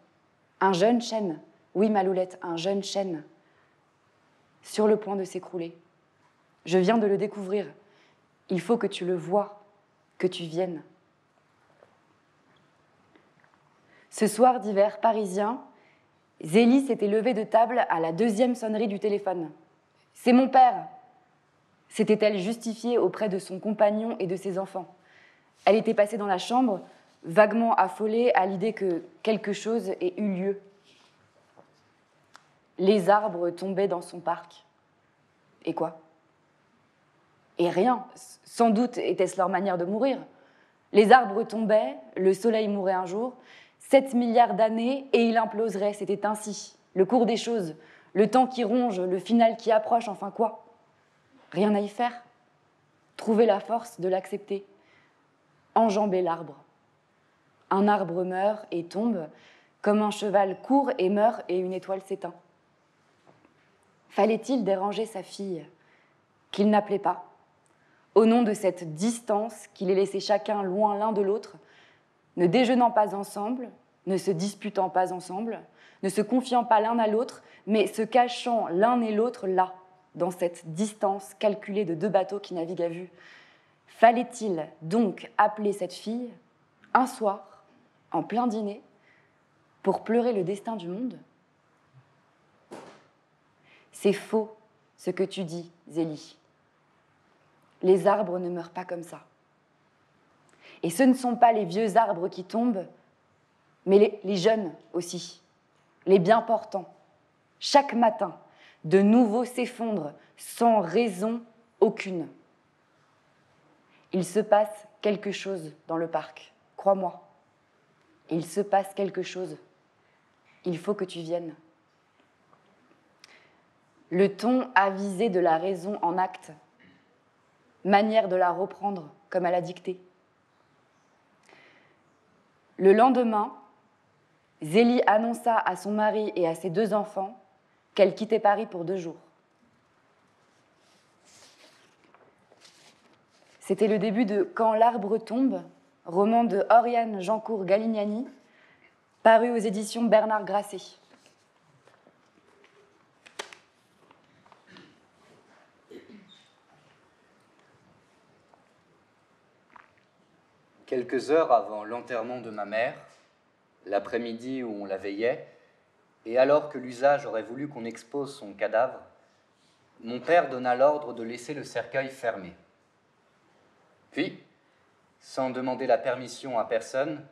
Un jeune chêne. Oui, ma Loulette, un jeune chêne. Sur le point de s'écrouler. Je viens de le découvrir. Il faut que tu le vois, que tu viennes. Ce soir d'hiver parisien, Zélie s'était levée de table à la 2e sonnerie du téléphone. « C'est mon père !» s'était-elle justifiée auprès de son compagnon et de ses enfants. Elle était passée dans la chambre, vaguement affolée à l'idée que quelque chose ait eu lieu. Les arbres tombaient dans son parc. Et quoi ? Et rien. Sans doute était-ce leur manière de mourir. Les arbres tombaient, le soleil mourait un jour, 7 milliards d'années et il imploserait. C'était ainsi. Le cours des choses, le temps qui ronge, le final qui approche, enfin quoi ? Rien à y faire. Trouver la force de l'accepter. Enjamber l'arbre. Un arbre meurt et tombe, comme un cheval court et meurt et une étoile s'éteint. Fallait-il déranger sa fille, qu'il n'appelait pas, au nom de cette distance qui les laissait chacun loin l'un de l'autre, ne déjeunant pas ensemble, ne se disputant pas ensemble, ne se confiant pas l'un à l'autre, mais se cachant l'un et l'autre là, dans cette distance calculée de 2 bateaux qui naviguent à vue. Fallait-il donc appeler cette fille, un soir, en plein dîner, pour pleurer le destin du monde ? C'est faux, ce que tu dis, Zélie. Les arbres ne meurent pas comme ça. Et ce ne sont pas les vieux arbres qui tombent, mais les jeunes aussi, les bien portants. Chaque matin, de nouveau s'effondrent sans raison aucune. Il se passe quelque chose dans le parc, crois-moi. Il se passe quelque chose. Il faut que tu viennes. Le ton avisé de la raison en acte, manière de la reprendre comme elle a dicté. Le lendemain, Zélie annonça à son mari et à ses 2 enfants qu'elle quittait Paris pour 2 jours. C'était le début de Quand l'arbre tombe, roman de Oriane Jancourt-Galignani, paru aux éditions Bernard Grasset. Quelques heures avant l'enterrement de ma mère, l'après-midi où on la veillait, et alors que l'usage aurait voulu qu'on expose son cadavre, mon père donna l'ordre de laisser le cercueil fermé. Puis, sans demander la permission à personne,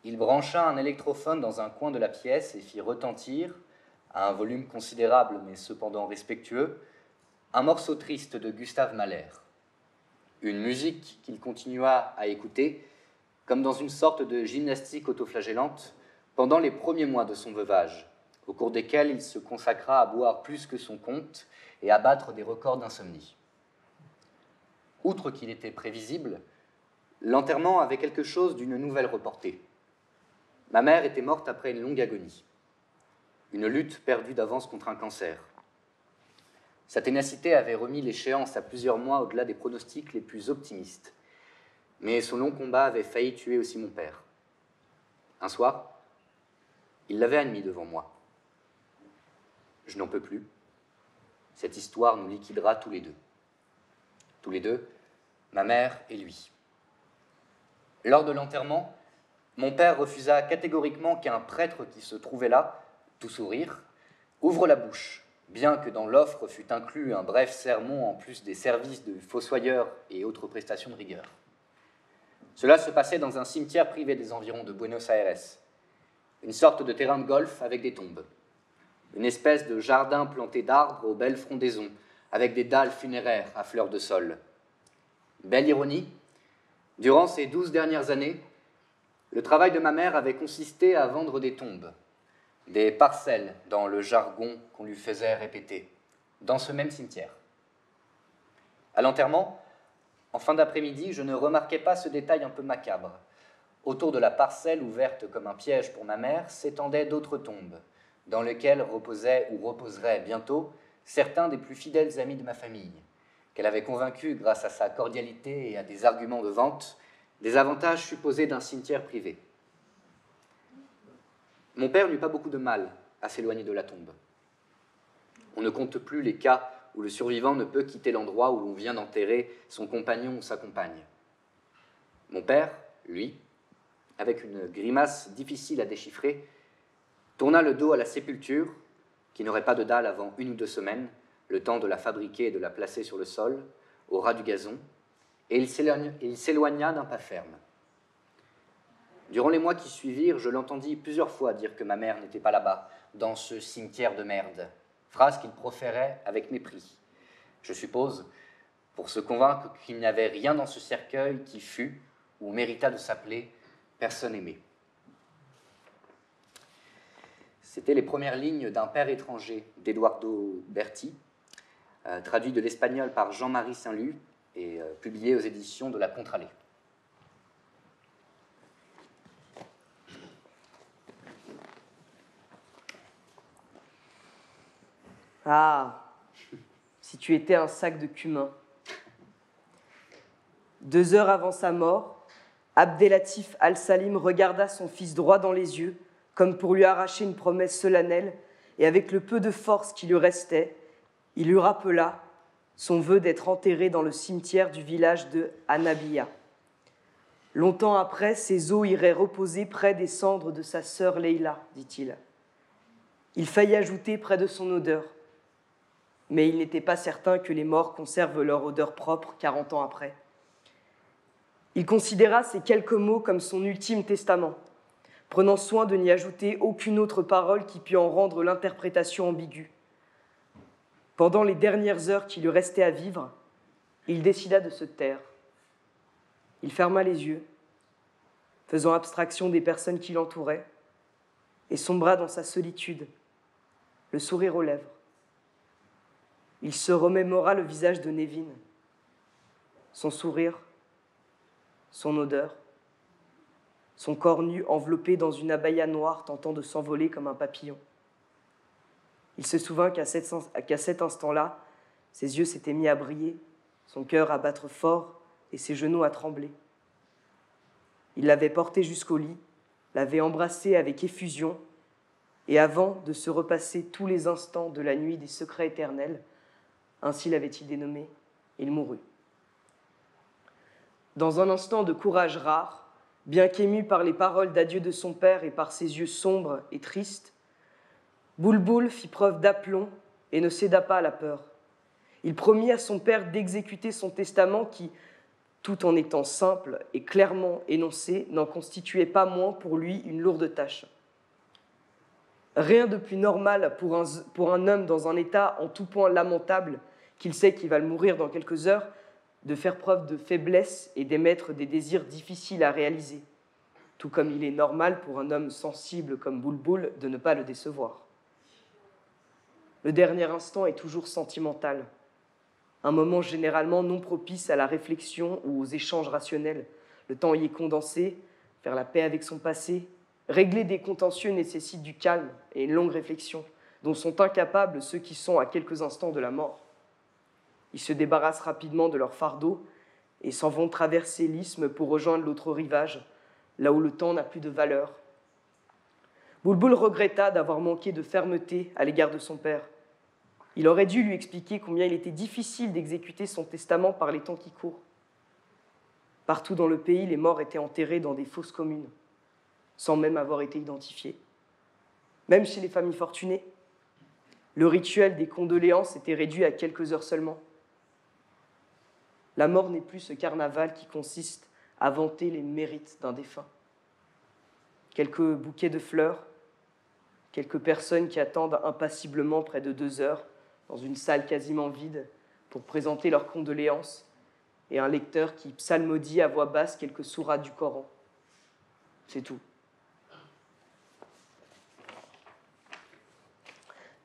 il brancha un électrophone dans un coin de la pièce et fit retentir, à un volume considérable mais cependant respectueux, un morceau triste de Gustave Mahler. Une musique qu'il continua à écouter, comme dans une sorte de gymnastique autoflagellante, pendant les premiers mois de son veuvage, au cours desquels il se consacra à boire plus que son compte et à battre des records d'insomnie. Outre qu'il était prévisible, l'enterrement avait quelque chose d'une nouvelle reportée. Ma mère était morte après une longue agonie, une lutte perdue d'avance contre un cancer. Sa ténacité avait remis l'échéance à plusieurs mois au-delà des pronostics les plus optimistes, mais son long combat avait failli tuer aussi mon père. Un soir, il l'avait admis devant moi. Je n'en peux plus. Cette histoire nous liquidera tous les deux. Tous les deux, ma mère et lui. Lors de l'enterrement, mon père refusa catégoriquement qu'un prêtre qui se trouvait là, tout sourire, ouvre la bouche, bien que dans l'offre fût inclus un bref sermon en plus des services de fossoyeur et autres prestations de rigueur. Cela se passait dans un cimetière privé des environs de Buenos Aires, une sorte de terrain de golf avec des tombes, une espèce de jardin planté d'arbres aux belles frondaisons, avec des dalles funéraires à fleurs de sol. Belle ironie, durant ces 12 dernières années, le travail de ma mère avait consisté à vendre des tombes, des parcelles dans le jargon qu'on lui faisait répéter, dans ce même cimetière. À l'enterrement, en fin d'après-midi, je ne remarquai pas ce détail un peu macabre. Autour de la parcelle ouverte comme un piège pour ma mère s'étendaient d'autres tombes, dans lesquelles reposaient ou reposeraient bientôt certains des plus fidèles amis de ma famille, qu'elle avait convaincus grâce à sa cordialité et à des arguments de vente, des avantages supposés d'un cimetière privé. Mon père n'eut pas beaucoup de mal à s'éloigner de la tombe. On ne compte plus les cas où le survivant ne peut quitter l'endroit où l'on vient d'enterrer son compagnon ou sa compagne. Mon père, lui, avec une grimace difficile à déchiffrer, tourna le dos à la sépulture, qui n'aurait pas de dalle avant 1 ou 2 semaines, le temps de la fabriquer et de la placer sur le sol, au ras du gazon, et il s'éloigna d'un pas ferme. Durant les mois qui suivirent, je l'entendis plusieurs fois dire que ma mère n'était pas là-bas, dans ce cimetière de merde, phrase qu'il proférait avec mépris, je suppose, pour se convaincre qu'il n'y avait rien dans ce cercueil qui fût ou méritât de s'appeler personne aimée. C'était les premières lignes d'un père étranger d'Eduardo Berti, traduit de l'espagnol par Jean-Marie Saint-Lut et publié aux éditions de la Contralée. Ah, si tu étais un sac de cumin. 2 heures avant sa mort, Abdelatif Al-Salim regarda son fils droit dans les yeux, comme pour lui arracher une promesse solennelle, et avec le peu de force qui lui restait, il lui rappela son vœu d'être enterré dans le cimetière du village de Hanabiya. Longtemps après, ses os iraient reposer près des cendres de sa sœur Leïla, dit-il. Il faillit ajouter près de son odeur, mais il n'était pas certain que les morts conservent leur odeur propre 40 ans après. Il considéra ces quelques mots comme son ultime testament, prenant soin de n'y ajouter aucune autre parole qui pût en rendre l'interprétation ambiguë. Pendant les dernières heures qui lui restaient à vivre, il décida de se taire. Il ferma les yeux, faisant abstraction des personnes qui l'entouraient, et sombra dans sa solitude, le sourire aux lèvres. Il se remémora le visage de Nevin, son sourire, son odeur, son corps nu enveloppé dans une abaya noire tentant de s'envoler comme un papillon. Il se souvint qu'à cet instant-là, ses yeux s'étaient mis à briller, son cœur à battre fort et ses genoux à trembler. Il l'avait porté jusqu'au lit, l'avait embrassé avec effusion, et avant de se repasser tous les instants de la nuit des secrets éternels, ainsi l'avait-il dénommé, il mourut. Dans un instant de courage rare, bien qu'ému par les paroles d'adieu de son père et par ses yeux sombres et tristes, Boulboul fit preuve d'aplomb et ne céda pas à la peur. Il promit à son père d'exécuter son testament qui, tout en étant simple et clairement énoncé, n'en constituait pas moins pour lui une lourde tâche. Rien de plus normal pour un homme dans un état en tout point lamentable, qu'il sait qu'il va mourir dans quelques heures, de faire preuve de faiblesse et d'émettre des désirs difficiles à réaliser, tout comme il est normal pour un homme sensible comme Boulboul de ne pas le décevoir. Le dernier instant est toujours sentimental, un moment généralement non propice à la réflexion ou aux échanges rationnels. Le temps y est condensé, faire la paix avec son passé, régler des contentieux nécessite du calme et une longue réflexion, dont sont incapables ceux qui sont à quelques instants de la mort. Ils se débarrassent rapidement de leur fardeau et s'en vont traverser l'isthme pour rejoindre l'autre rivage, là où le temps n'a plus de valeur. Boulboul regretta d'avoir manqué de fermeté à l'égard de son père. Il aurait dû lui expliquer combien il était difficile d'exécuter son testament par les temps qui courent. Partout dans le pays, les morts étaient enterrés dans des fosses communes, sans même avoir été identifiés. Même chez les familles fortunées, le rituel des condoléances était réduit à quelques heures seulement. La mort n'est plus ce carnaval qui consiste à vanter les mérites d'un défunt. Quelques bouquets de fleurs, quelques personnes qui attendent impassiblement près de 2 heures dans une salle quasiment vide pour présenter leurs condoléances, et un lecteur qui psalmodie à voix basse quelques sourates du Coran. C'est tout.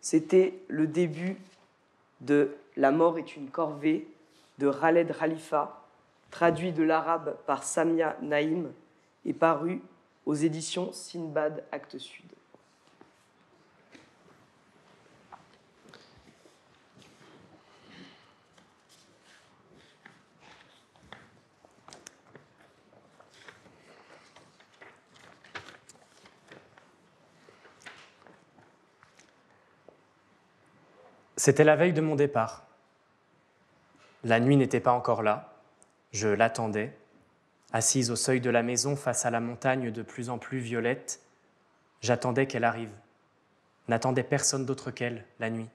C'était le début de La mort est une corvée de Khaled Khalifa, traduit de l'arabe par Samia Naïm et paru aux éditions Sinbad Actes Sud. C'était la veille de mon départ. La nuit n'était pas encore là. Je l'attendais, assise au seuil de la maison face à la montagne de plus en plus violette. J'attendais qu'elle arrive. N'attendais personne d'autre qu'elle, la nuit.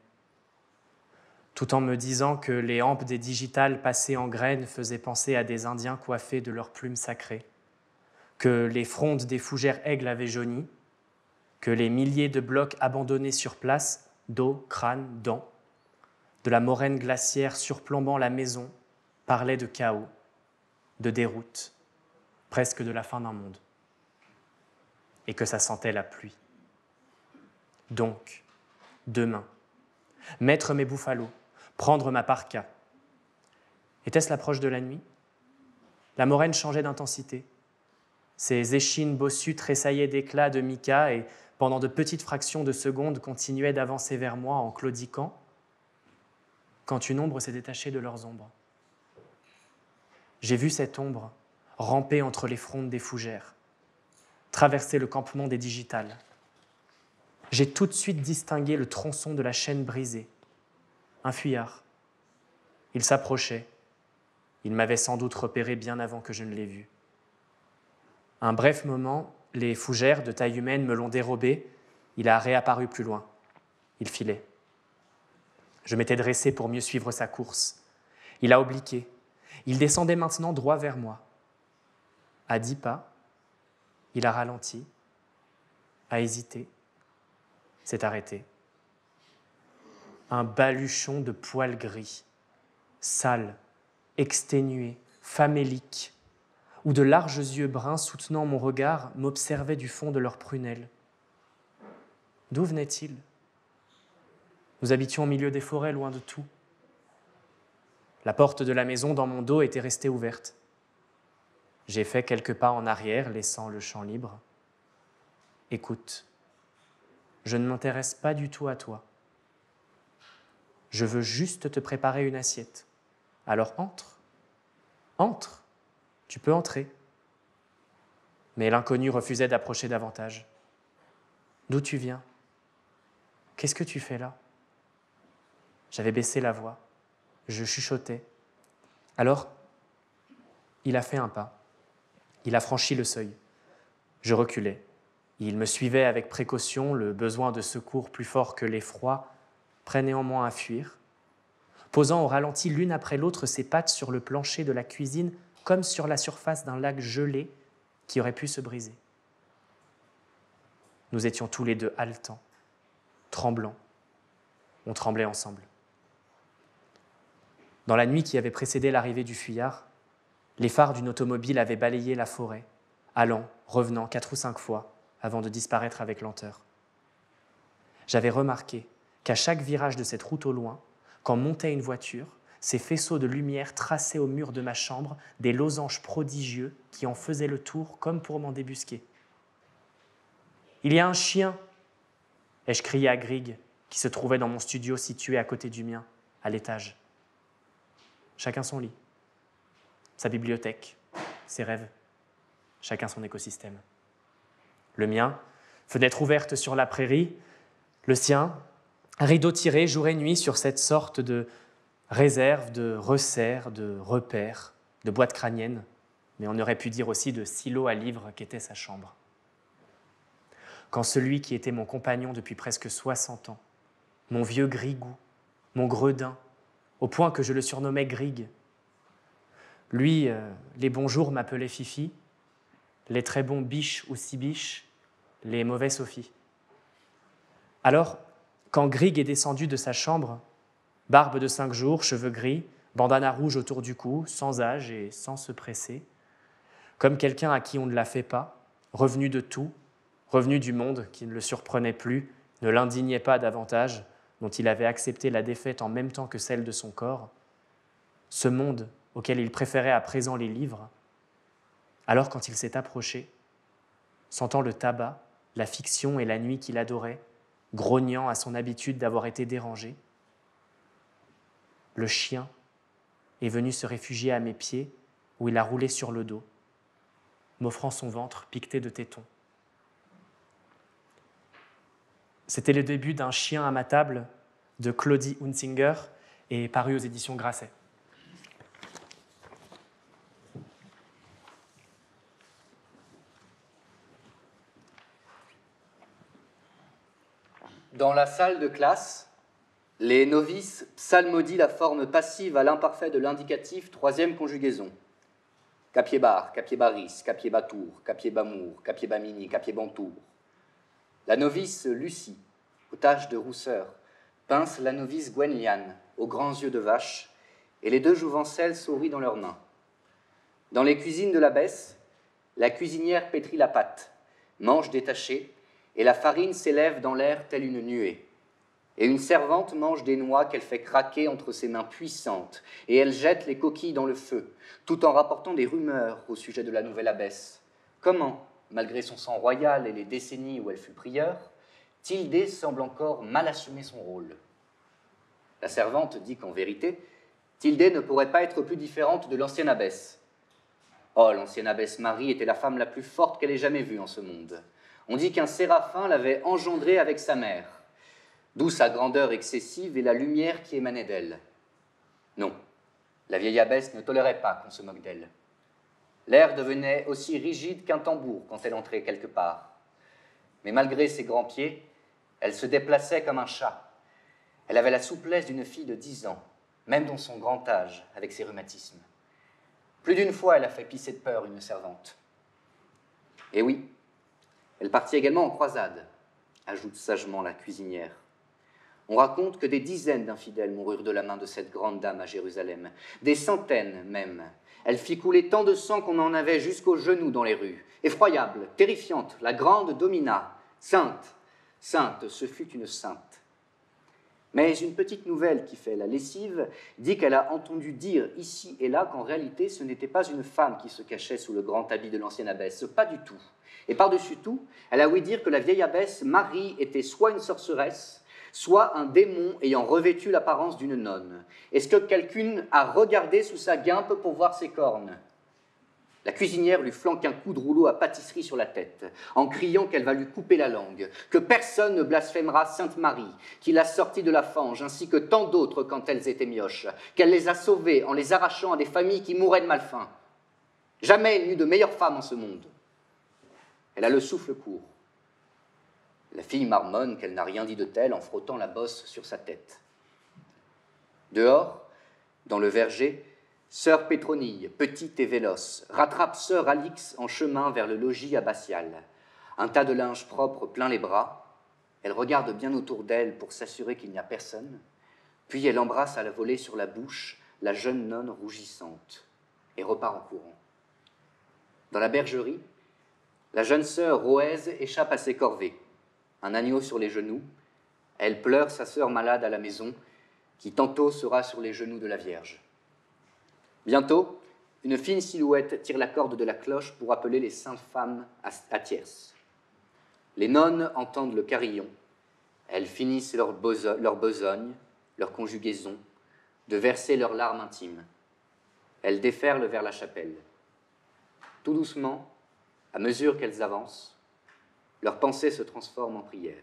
Tout en me disant que les hampes des digitales passées en graines faisaient penser à des Indiens coiffés de leurs plumes sacrées, que les frondes des fougères aigles avaient jauni, que les milliers de blocs abandonnés sur place, dos, crâne, dents, de la moraine glaciaire surplombant la maison, parlaient de chaos, de déroute, presque de la fin d'un monde, et que ça sentait la pluie. Donc, demain, mettre mes bouffalos, prendre ma parka. Était-ce l'approche de la nuit ? La moraine changeait d'intensité. Ses échines bossues tressaillaient d'éclats de mica et, pendant de petites fractions de secondes, continuaient d'avancer vers moi en claudiquant, quand une ombre s'est détachée de leurs ombres. J'ai vu cette ombre ramper entre les frondes des fougères, traverser le campement des digitales. J'ai tout de suite distingué le tronçon de la chaîne brisée. Un fuyard. Il s'approchait. Il m'avait sans doute repéré bien avant que je ne l'ai vu. Un bref moment, les fougères de taille humaine me l'ont dérobé. Il a réapparu plus loin. Il filait. Je m'étais dressé pour mieux suivre sa course. Il a obliqué. Il descendait maintenant droit vers moi. À 10 pas, il a ralenti, a hésité, s'est arrêté. Un baluchon de poils gris, sale, exténué, famélique, où de larges yeux bruns soutenant mon regard m'observaient du fond de leurs prunelles. D'où venait-il ? Nous habitions au milieu des forêts, loin de tout. La porte de la maison dans mon dos était restée ouverte. J'ai fait quelques pas en arrière, laissant le champ libre. Écoute, je ne m'intéresse pas du tout à toi. Je veux juste te préparer une assiette. Alors entre. Entre. Tu peux entrer. Mais l'inconnu refusait d'approcher davantage. D'où tu viens ? Qu'est-ce que tu fais là ? J'avais baissé la voix. Je chuchotais. Alors, il a fait un pas. Il a franchi le seuil. Je reculais. Il me suivait avec précaution, le besoin de secours plus fort que l'effroi, prêt néanmoins à fuir. posant au ralenti l'une après l'autre ses pattes sur le plancher de la cuisine, comme sur la surface d'un lac gelé qui aurait pu se briser. Nous étions tous les deux haletants, tremblants. On tremblait ensemble. Dans la nuit qui avait précédé l'arrivée du fuyard, les phares d'une automobile avaient balayé la forêt, allant, revenant 4 ou 5 fois avant de disparaître avec lenteur. J'avais remarqué qu'à chaque virage de cette route au loin, quand montait une voiture, ces faisceaux de lumière traçaient au mur de ma chambre des losanges prodigieux qui en faisaient le tour comme pour m'en débusquer. « Il y a un chien !» ai-je crié à Grigg, qui se trouvait dans mon studio situé à côté du mien, à l'étage. Chacun son lit, sa bibliothèque, ses rêves, chacun son écosystème. Le mien, fenêtre ouverte sur la prairie, le sien, rideau tiré jour et nuit sur cette sorte de réserve, de resserre, de repère, de boîte crânienne, mais on aurait pu dire aussi de silo à livres qu'était sa chambre. Quand celui qui était mon compagnon depuis presque 60 ans, mon vieux Grigou, mon gredin, au point que je le surnommais Grigg, lui, les bons jours m'appelait Fifi, les très bons Biche ou Sibiche, les mauvais Sophie. Alors, quand Grigg est descendu de sa chambre, barbe de 5 jours, cheveux gris, bandana rouge autour du cou, sans âge et sans se presser, comme quelqu'un à qui on ne la fait pas, revenu de tout, revenu du monde qui ne le surprenait plus, ne l'indignait pas davantage, dont il avait accepté la défaite en même temps que celle de son corps, ce monde auquel il préférait à présent les livres, alors quand il s'est approché, sentant le tabac, la fiction et la nuit qu'il adorait, grognant à son habitude d'avoir été dérangé, le chien est venu se réfugier à mes pieds où il a roulé sur le dos, m'offrant son ventre piqueté de tétons. C'était le début d'un Chien à ma table de Claudie Hunsinger et paru aux éditions Grasset. Dans la salle de classe, les novices psalmodient la forme passive à l'imparfait de l'indicatif troisième conjugaison. Capiébar, capiébaris, capiébatour, capiébamour, capiébamini, capiébantour. La novice Lucie, aux taches de rousseur, pince la novice Gwenllian, aux grands yeux de vache, et les deux jouvencelles sourient dans leurs mains. Dans les cuisines de l'abbesse, la cuisinière pétrit la pâte, manche détachée, et la farine s'élève dans l'air telle une nuée. Et une servante mange des noix qu'elle fait craquer entre ses mains puissantes, et elle jette les coquilles dans le feu, tout en rapportant des rumeurs au sujet de la nouvelle abbesse. Comment, malgré son sang royal et les décennies où elle fut prieure, Tildé semble encore mal assumer son rôle. La servante dit qu'en vérité, Tildé ne pourrait pas être plus différente de l'ancienne abbesse. Oh, l'ancienne abbesse Marie était la femme la plus forte qu'elle ait jamais vue en ce monde. On dit qu'un séraphin l'avait engendrée avec sa mère, d'où sa grandeur excessive et la lumière qui émanait d'elle. Non, la vieille abbesse ne tolérait pas qu'on se moque d'elle. L'air devenait aussi rigide qu'un tambour quand elle entrait quelque part. Mais malgré ses grands pieds, elle se déplaçait comme un chat. Elle avait la souplesse d'une fille de 10 ans, même dans son grand âge, avec ses rhumatismes. Plus d'une fois, elle a fait pisser de peur une servante. Et oui, elle partit également en croisade, ajoute sagement la cuisinière. On raconte que des dizaines d'infidèles moururent de la main de cette grande dame à Jérusalem, des centaines même. Elle fit couler tant de sang qu'on en avait jusqu'aux genoux dans les rues. Effroyable, terrifiante, la grande domina, sainte, sainte, ce fut une sainte. Mais une petite nouvelle qui fait la lessive dit qu'elle a entendu dire ici et là qu'en réalité ce n'était pas une femme qui se cachait sous le grand habit de l'ancienne abbesse, pas du tout. Et par-dessus tout, elle a ouï dire que la vieille abbesse Marie était soit une sorceresse, soit un démon ayant revêtu l'apparence d'une nonne. Est-ce que quelqu'un a regardé sous sa guimpe pour voir ses cornes ? La cuisinière lui flanque un coup de rouleau à pâtisserie sur la tête, en criant qu'elle va lui couper la langue, que personne ne blasphémera Sainte Marie, qui l'a sortie de la fange, ainsi que tant d'autres quand elles étaient mioches, qu'elle les a sauvées en les arrachant à des familles qui mouraient de malfaim. Jamais il n'y eut de meilleure femme en ce monde. Elle a le souffle court. La fille marmonne qu'elle n'a rien dit de tel en frottant la bosse sur sa tête. Dehors, Dans le verger, sœur Pétronille, petite et véloce, rattrape sœur Alix en chemin vers le logis abbatial. Un tas de linge propre plein les bras. Elle regarde bien autour d'elle pour s'assurer qu'il n'y a personne, puis elle embrasse à la volée sur la bouche la jeune nonne rougissante et repart en courant. Dans la bergerie, la jeune sœur Roèze échappe à ses corvées. Un agneau sur les genoux, elle pleure sa sœur malade à la maison, qui tantôt sera sur les genoux de la Vierge. Bientôt, une fine silhouette tire la corde de la cloche pour appeler les saintes femmes à tierce. Les nonnes entendent le carillon. Elles finissent leur besogne, leur conjugaison, de verser leurs larmes intimes. Elles déferlent vers la chapelle. Tout doucement, à mesure qu'elles avancent, leurs pensées se transforment en prières.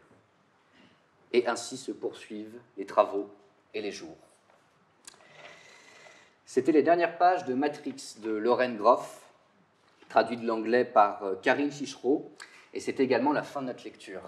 Et ainsi se poursuivent les travaux et les jours. C'était les dernières pages de Matrix de Lauren Groff, traduit de l'anglais par Karine Chichereau, et c'est également la fin de notre lecture.